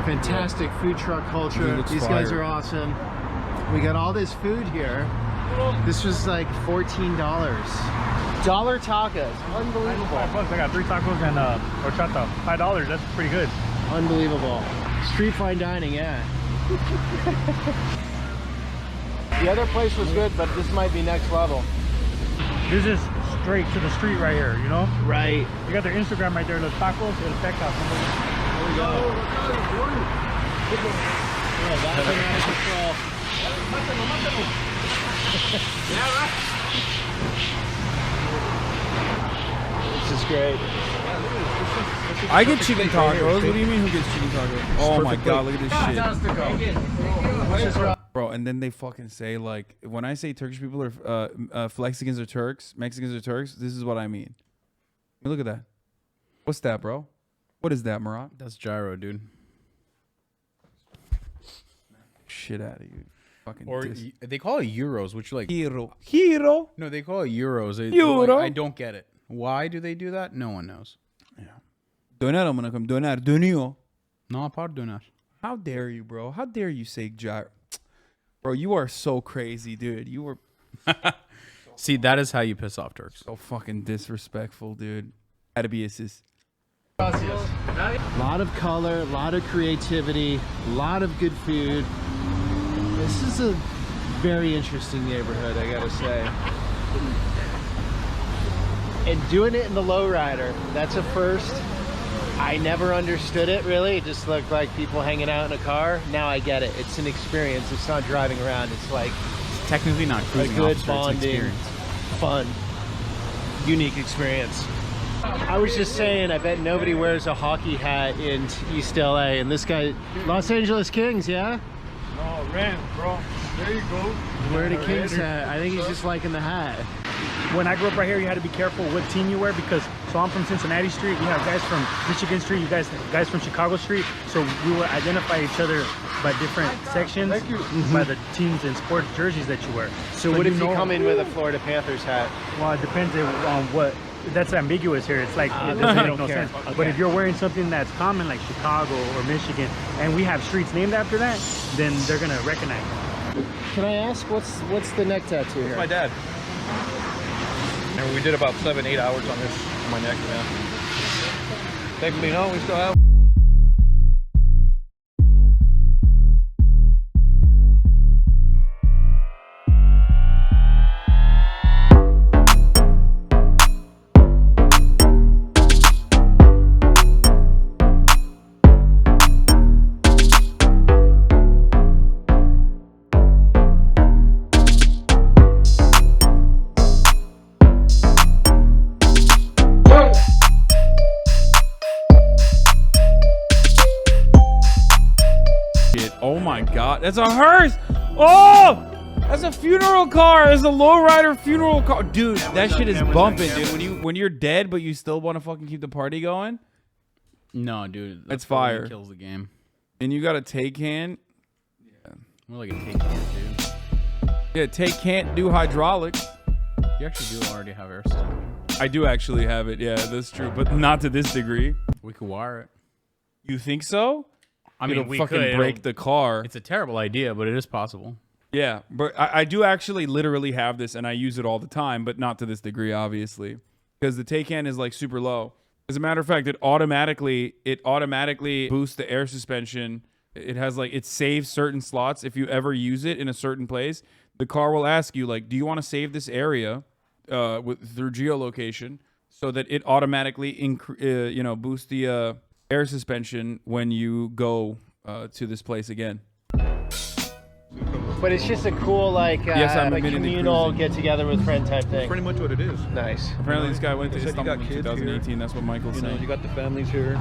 Fantastic food truck culture. Dude, it's These guys fire. are awesome. We got all this food here. This was like $14. Dollar tacos. Unbelievable. $5. I got 3 tacos and horchata. $5. That's pretty good. Unbelievable. Street fine dining, yeah. The other place was good, but this might be next level. This is straight to the street right here. You know. Right. You got their Instagram right there. Los tacos el Teca. There we go. Oh, that's an out of control. This is great. I get chicken tacos. What do you mean who gets chicken tacos? Oh my God, look at this shit. Bro, and then they fucking say, like, when I say Turkish people are Flexicans are Turks, Mexicans are Turks, this is what I mean. Look at that. What's that, bro? What is that, Murat? That's gyro, dude. Shit out of you. Fucking Or they call it euros, which like hero. no, they call it euros. Euro? I don't get it. Why do they do that? No one knows. Döner amına koyayım. Döner dönüyor. Ne yapar döner? How dare you, bro? How dare you say gyro? Bro, you are so crazy, dude. You were See, that is how you piss off Turks. so fucking disrespectful, dude. Had to be assist. A lot of color, a lot of creativity, a lot of good food. This is a very interesting neighborhood, I gotta say. And doing it in the lowrider, that's a first. I never understood it really. It just looked like people hanging out in a car. Now I get it. It's an experience. It's not driving around. It's like Technically not a cruising good officer, it's an bonding, experience. fun, unique experience. I was just saying, I bet nobody wears a hockey hat in East LA. And this guy, Los Angeles Kings, yeah? No, Rams, bro. There you go. Wearing a Kings hat. I think he's just liking the hat. When I grew up right here, you had to be careful what team you wear because, so I'm from Cincinnati Street, we have guys from Michigan Street, you guys from Chicago Street, so we would identify each other by different sections, by the teams and sports jerseys that you wear. So what if you come in with a Florida Panthers hat? Well, it depends on what, that's ambiguous here, it's like, it doesn't make no sense. But if you're wearing something that's common like Chicago or Michigan, and we have streets named after that, then they're gonna recognize it. Can I ask, what's the neck tattoo here? My dad. And we did about 7-8 hours on this on my neck, man. Technically, no, we still have. my God. That's a hearse. Oh! That's a funeral car. It's a lowrider funeral car. Dude, that shit is bumping, dude. When you're dead, but you still want to fucking keep the party going. No, dude. It's fire. Kills the game. And you got a take hand. Yeah. More like a take hand, dude. Yeah, take can't do hydraulics. You actually do already have air system. I do actually have it. Yeah, that's true. But not to this degree. We could wire it. You think so? I mean, it'll we fucking could break the car. It's a terrible idea, but it is possible. Yeah, but I do actually literally have this, and I use it all the time, but not to this degree, obviously, because the take hand is like super low. As a matter of fact, it automatically boosts the air suspension. It has like, it saves certain slots. If you ever use it in a certain place, the car will ask you like, do you want to save this area through geolocation, so that it automatically boosts the air suspension when you go to this place again. But it's just a cool, like, communal get-together with friend type thing. Pretty much what it is. Nice. Apparently this guy went to Istanbul in 2018. Here. That's what Michael's saying. You got the families here.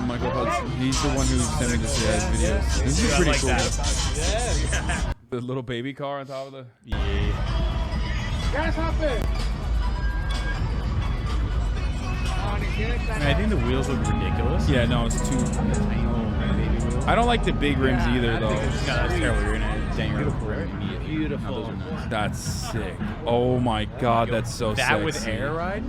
Michael Hudson. He's the one who sent me this guy's videos. This is pretty cool. Yeah. The little baby car on top of the... Yeah. Guys, hop in. I think the wheels look ridiculous. Yeah, no, it's too tiny little baby wheels. I don't like the big rims either, though. That's terrible. You're gonna dang your rim immediately. Beautiful. That's sick. Oh my God, that's so sick. That with air ride?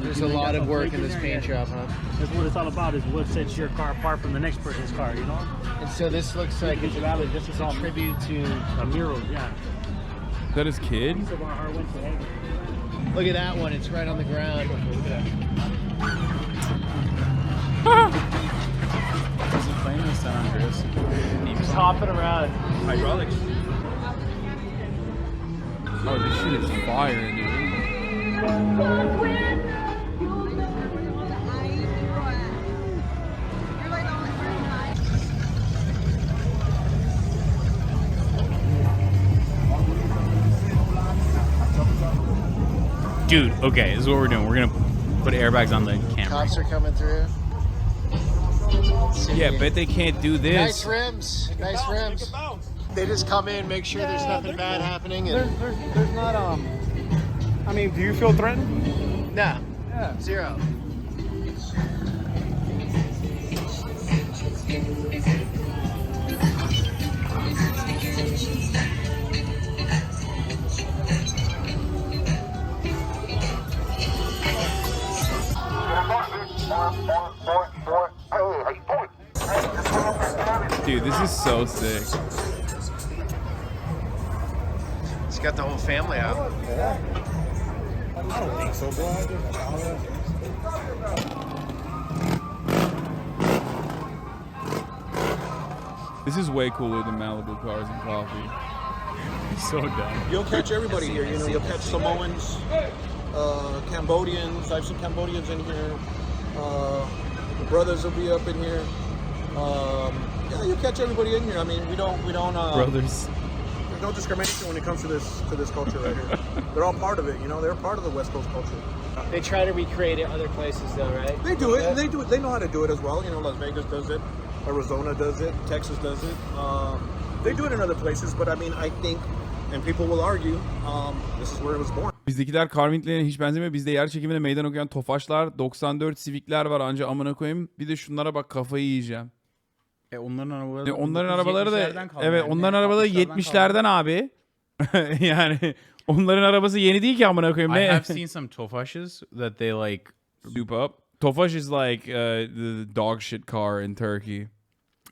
There's a lot of work in this paint shop, huh? That's what it's all about, is what sets your car apart from the next person's car, you know? And so this looks like it's a tribute to a mural, yeah. Is that his kid? Look at that one, it's right on the ground. Is he playing in San Andreas? He's hopping around. Hydraulics. Oh, this shit is fire, dude. Dude, okay, this is what we're doing. We're gonna put airbags on the Camry. Cops are coming through. Yeah, bet they can't do this. Nice rims, nice rims. They just come in, make sure there's nothing bad happening. And There's not, I mean, do you feel threatened? nah, Yeah. zero. Dude, this is so sick. It's got the whole family out. I don't think so, bro. This is way cooler than Malibu cars and coffee. So dumb. You'll catch everybody here. You know, you'll catch Samoans, Cambodians. I've seen Cambodians in here. The brothers will be up in here. Yeah, you'll catch everybody in here. I mean, we don't. Brothers. There's no discrimination when it comes to this culture right here. They're all part of it. You know, they're part of the West Coast culture. They try to recreate it other places, though, right? They do it. And they do it. They know how to do it as well. You know, Las Vegas does it. Arizona does it. Texas does it. They do it in other places, but I mean, I think, and people will argue, this is where it was born. Bizdekiler Karmintlerine hiç benzemiyor. Bizde yer çekimine meydan okuyan Tofaşlar, 94 Civic'ler var anca amına koyayım. Bir de şunlara bak, kafayı yiyeceğim. Onların arabaları, onların arabaları da evet, yani. onların arabaları 70'lerden abi. Yani onların arabası yeni değil ki amına koyayım. I have seen some Tofaşes that they like soup up. Tofaş is like the dog shit car in Turkey.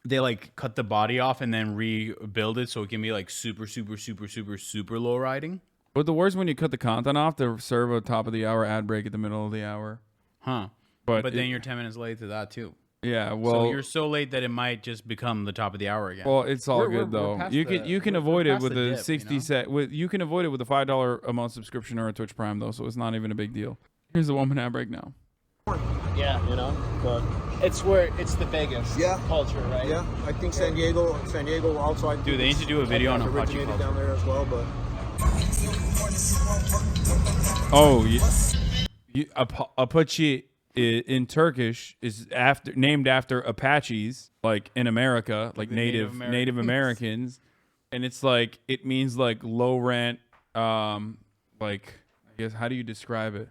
They like cut the body off and then rebuild it so it can be like super low riding. But the worst when you cut the content off to serve a top of the hour ad break at the middle of the hour. Huh. But then you're 10 minutes late to that too. Yeah, well, so you're so late that it might just become the top of the hour again. Well, it's all good though. You can avoid it with a 60 set. You can avoid it with a $5 a month subscription or a Twitch Prime though, so it's not even a big deal. Here's the 1 minute ad break now. Yeah, you know, but it's the biggest culture, right? Yeah, I think San Diego also. Dude, they need to do a video on Apache culture down there as well, but. Oh, Apache in Turkish is named after Apaches, like in America, like Native Americans, and it's like it means like low rent, like I guess how do you describe it?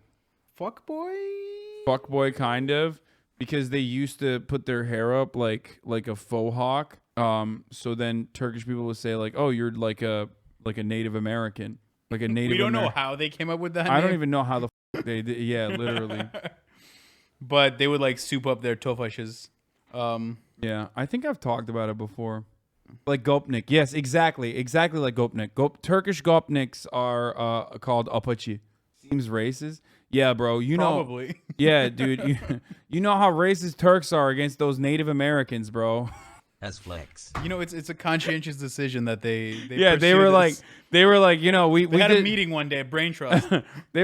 Fuckboy kind of, because they used to put their hair up like a faux hawk. So then Turkish people would say like, oh, you're like a Native American, like a Native. We don't know how they came up with that. I don't even know how the they did. Yeah, literally. But they would like soup up their tofaşes. Yeah, I think I've talked about it before. Like Gopnik. Yes, exactly like Gopnik. Turkish Gopniks are called Apache. Seems racist. Yeah, bro. You Probably. know. Yeah, dude. You know how racist Turks are against those Native Americans, bro. As flex. You know, it's a conscientious decision that they yeah, they were this. like, you know, we had a meeting one day, brain trust.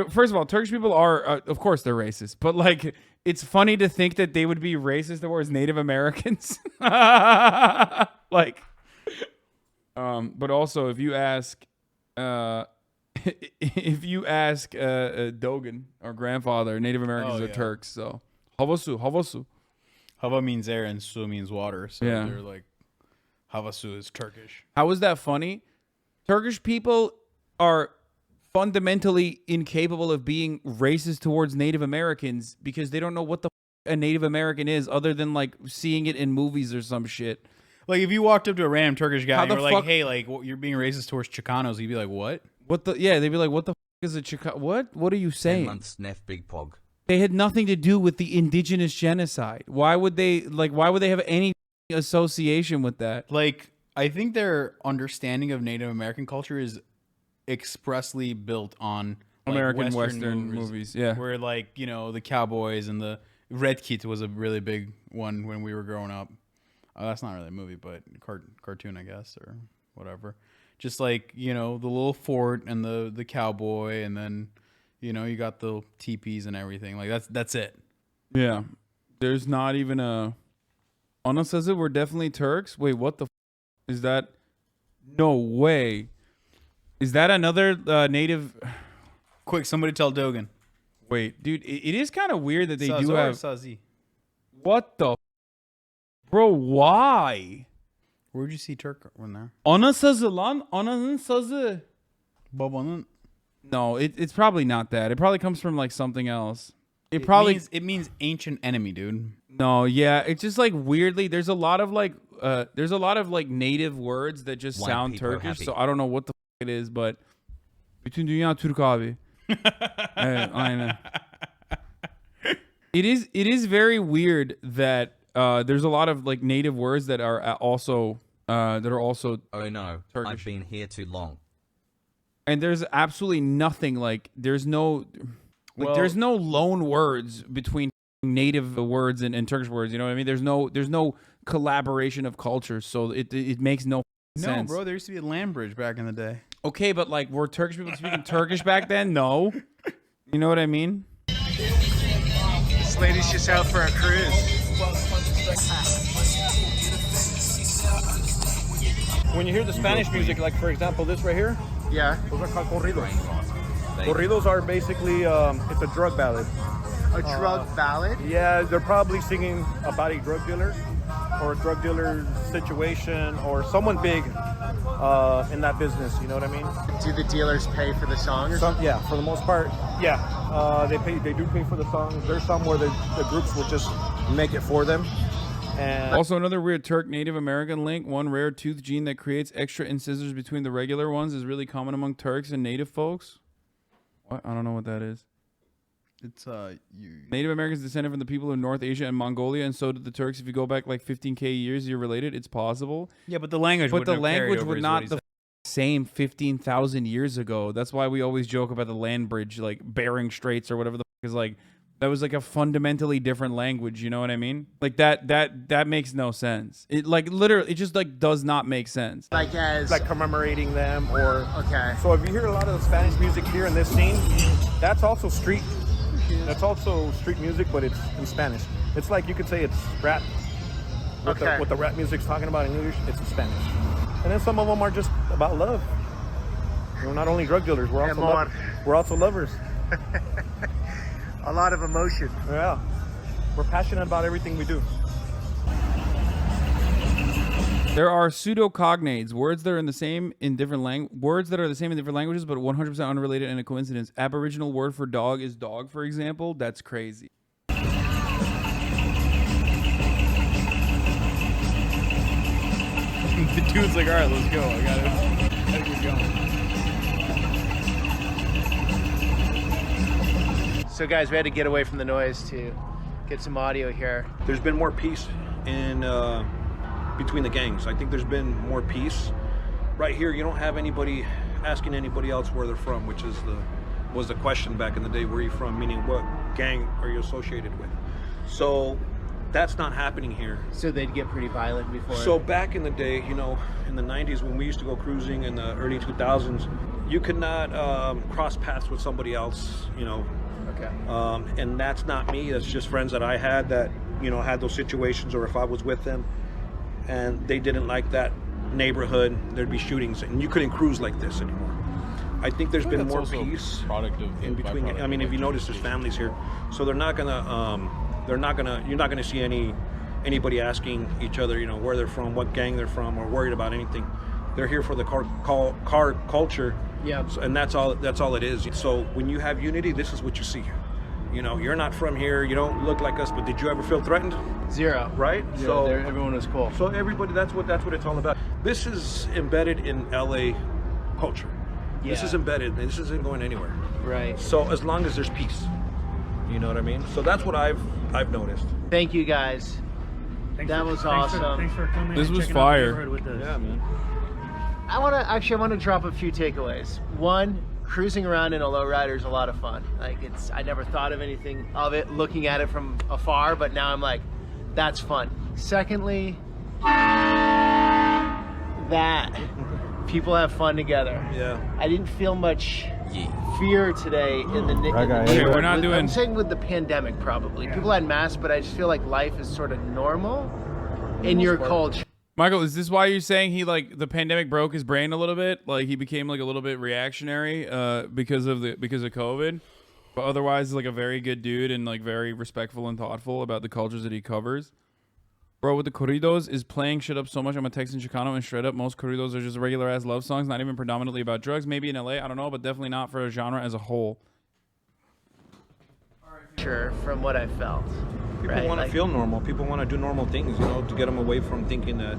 First of all, Turkish people are, of course, they're racist, but like, it's funny to think that they would be racist towards Native Americans. Like, but also if you ask, Dogan, our grandfather, Native Americans are Turks. So havasu. Hava means air and su means water. So Yeah. they're like, havasu is Turkish. How is that funny? Turkish people are fundamentally incapable of being racist towards Native Americans because they don't know what the a Native American is other than like seeing it in movies or some shit. Like if you walked up to a random Turkish guy and the you were like, fuck- hey, like you're being racist towards Chicanos, he'd be like, what? Yeah, they'd be like, what the is a Chicano? What are you 10 saying? months Nef Big Pog. They had nothing to do with the indigenous genocide. Why would they have any association with that? Like, I think their understanding of Native American culture is expressly built on like, American Western movies. Yeah. Where like, you know, the cowboys and the Red Kit was a really big one when we were growing up. That's not really a movie, but cartoon, I guess, or whatever. Just like, you know, the little fort and the cowboy, and then, you know, you got the teepees and everything. Like that's it. Yeah. There's not even a Anna says it, we're definitely Turks. Wait, what the is that? No way. Is that another native? Quick, somebody tell Dogan. Wait, dude, it is kind of weird that they Saz do or have. Sazi? What the? Bro, why? Where'd you see Turk when there? Ana sazı lan. Ananın sazı. Babanın. No, it's probably not that. It probably comes from like something else. It means ancient enemy, dude. No, yeah, it's just like weirdly. There's a lot of like native words that just White sound people Turkish. happy. So I don't know what the it is, but bütün dünya Türk abi. Evet, aynen. It is very weird that there's a lot of like native words that are also Oh no, Turkish. I've been here too long. And there's absolutely nothing like there's no loan words between native words and Turkish words. You know what I mean? There's no collaboration of cultures, so it makes no sense. No, bro, there used to be a land bridge back in the day. Okay, but like were Turkish people speaking Turkish back then? No. You know what I mean? This lady's just out for a cruise. When you hear the Spanish music, like for example this right here, Yeah. those are called corridos. Corridos are basically it's a drug ballad. A drug ballad? Yeah, they're probably singing about a drug dealer or a drug dealer situation or someone big in that business. You know what I mean? Do the dealers pay for the song or something? Yeah, for the most part, yeah. They do pay for the songs. There's some where the groups will just make it for them. And Also, another weird Turk Native American link. One rare tooth gene that creates extra incisors between the regular ones is really common among Turks and Native folks. What? I don't know what that is. It's Native Americans descended from the people of North Asia and Mongolia, and so did the Turks. If you go back like 15K years, you're related. It's possible. Yeah, but the language But the wouldn't have carried language over would is not what he the same 15,000 years ago. That's why we always joke about the land bridge, like Bering Straits or whatever the is like. That was like a fundamentally different language. You know what I mean? Like that makes no sense. It like literally, it just like does not make sense. Like as like commemorating them or okay. So if you hear a lot of the Spanish music here in this scene, that's also street. That's also street music, but it's in Spanish. It's like you could say it's rap. What the rap music's talking about in English, it's in Spanish. And then some of them are just about love. We're not only drug dealers, we're also lovers. A lot of emotion. Yeah. We're passionate about everything we do. There are pseudocognates, words that are the same in different languages, but 100% unrelated and a coincidence. Aboriginal word for dog is dog, for example. That's crazy. The dude's like, all right, let's go. I gotta get going. So guys, we had to get away from the noise to get some audio here. There's been more peace in between the gangs. I think there's been more peace. Right here, you don't have anybody asking anybody else where they're from, which was the question back in the day. Where are you from? Meaning, what gang are you associated with? So that's not happening here. So they'd get pretty violent before. So back in the day, you know, in the 90s when we used to go cruising, in the early 2000s, you could not cross paths with somebody else, you know. Okay. And that's not me. That's just friends that I had that, you know, had those situations, or if I was with them and they didn't like that neighborhood, there'd be shootings, and you couldn't cruise like this anymore. I think there's been more peace in between. I mean, if you notice, there's families here, so you're not gonna see anybody asking each other, you know, where they're from, what gang they're from, or worried about anything. They're here for the car culture. Yeah. And that's all it is. So when you have unity, this is what you see. You know, you're not from here, you don't look like us, but did you ever feel threatened? Zero. Right? Yeah, so everyone was cool. So everybody, that's what it's all about. This is embedded in LA culture. Yeah. This is embedded. This isn't going anywhere. Right. So as long as there's peace, you know what I mean? So that's what I've noticed. Thank you guys. That was awesome. Thanks for coming. This and was checking out the fire. neighborhood with us. Yeah, man. I want to drop a few takeaways. One, cruising around in a lowrider is a lot of fun. Like, I never thought of anything of it looking at it from afar, but now I'm like, that's fun. Secondly, that people have fun together. Yeah. I didn't feel much fear today in the neighborhood. we're not doing- I'm saying with the pandemic, probably. People had masks, but I just feel like life is sort of normal in your culture. Michael, is this why you're saying he, like, the pandemic broke his brain a little bit? Like, he became, like, a little bit reactionary because of COVID? But otherwise, like, a very good dude and, like, very respectful and thoughtful about the cultures that he covers. Bro, with the corridos is playing shit up so much. I'm a Texan Chicano, and straight up, most corridos are just regular-ass love songs, not even predominantly about drugs. Maybe in LA, I don't know, but definitely not for a genre as a whole. Sure, from what I felt. People want to feel normal. People want to do normal things, you know, to get them away from thinking that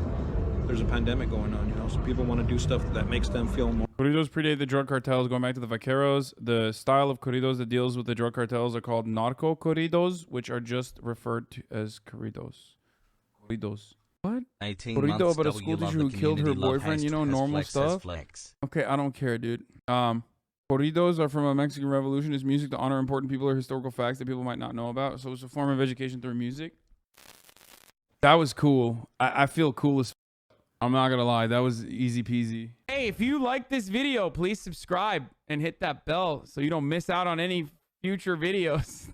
there's a pandemic going on, you know. So people want to do stuff that makes them feel more. Corridos predate the drug cartels, going back to the vaqueros. The style of corridos that deals with the drug cartels are called narco corridos, which are just referred to as corridos. Corridos. What? 18 Corrido months, about a W school love teacher the who killed her community, love boyfriend, you know, has normal flex, has stuff. flex. Okay, I don't care, dude. Corridos are from a Mexican revolution. It's music to honor important people or historical facts that people might not know about. So it's a form of education through music. That was cool. I feel cool as I'm not gonna lie. That was easy peasy. Hey, if you like this video, please subscribe and hit that bell so you don't miss out on any future videos.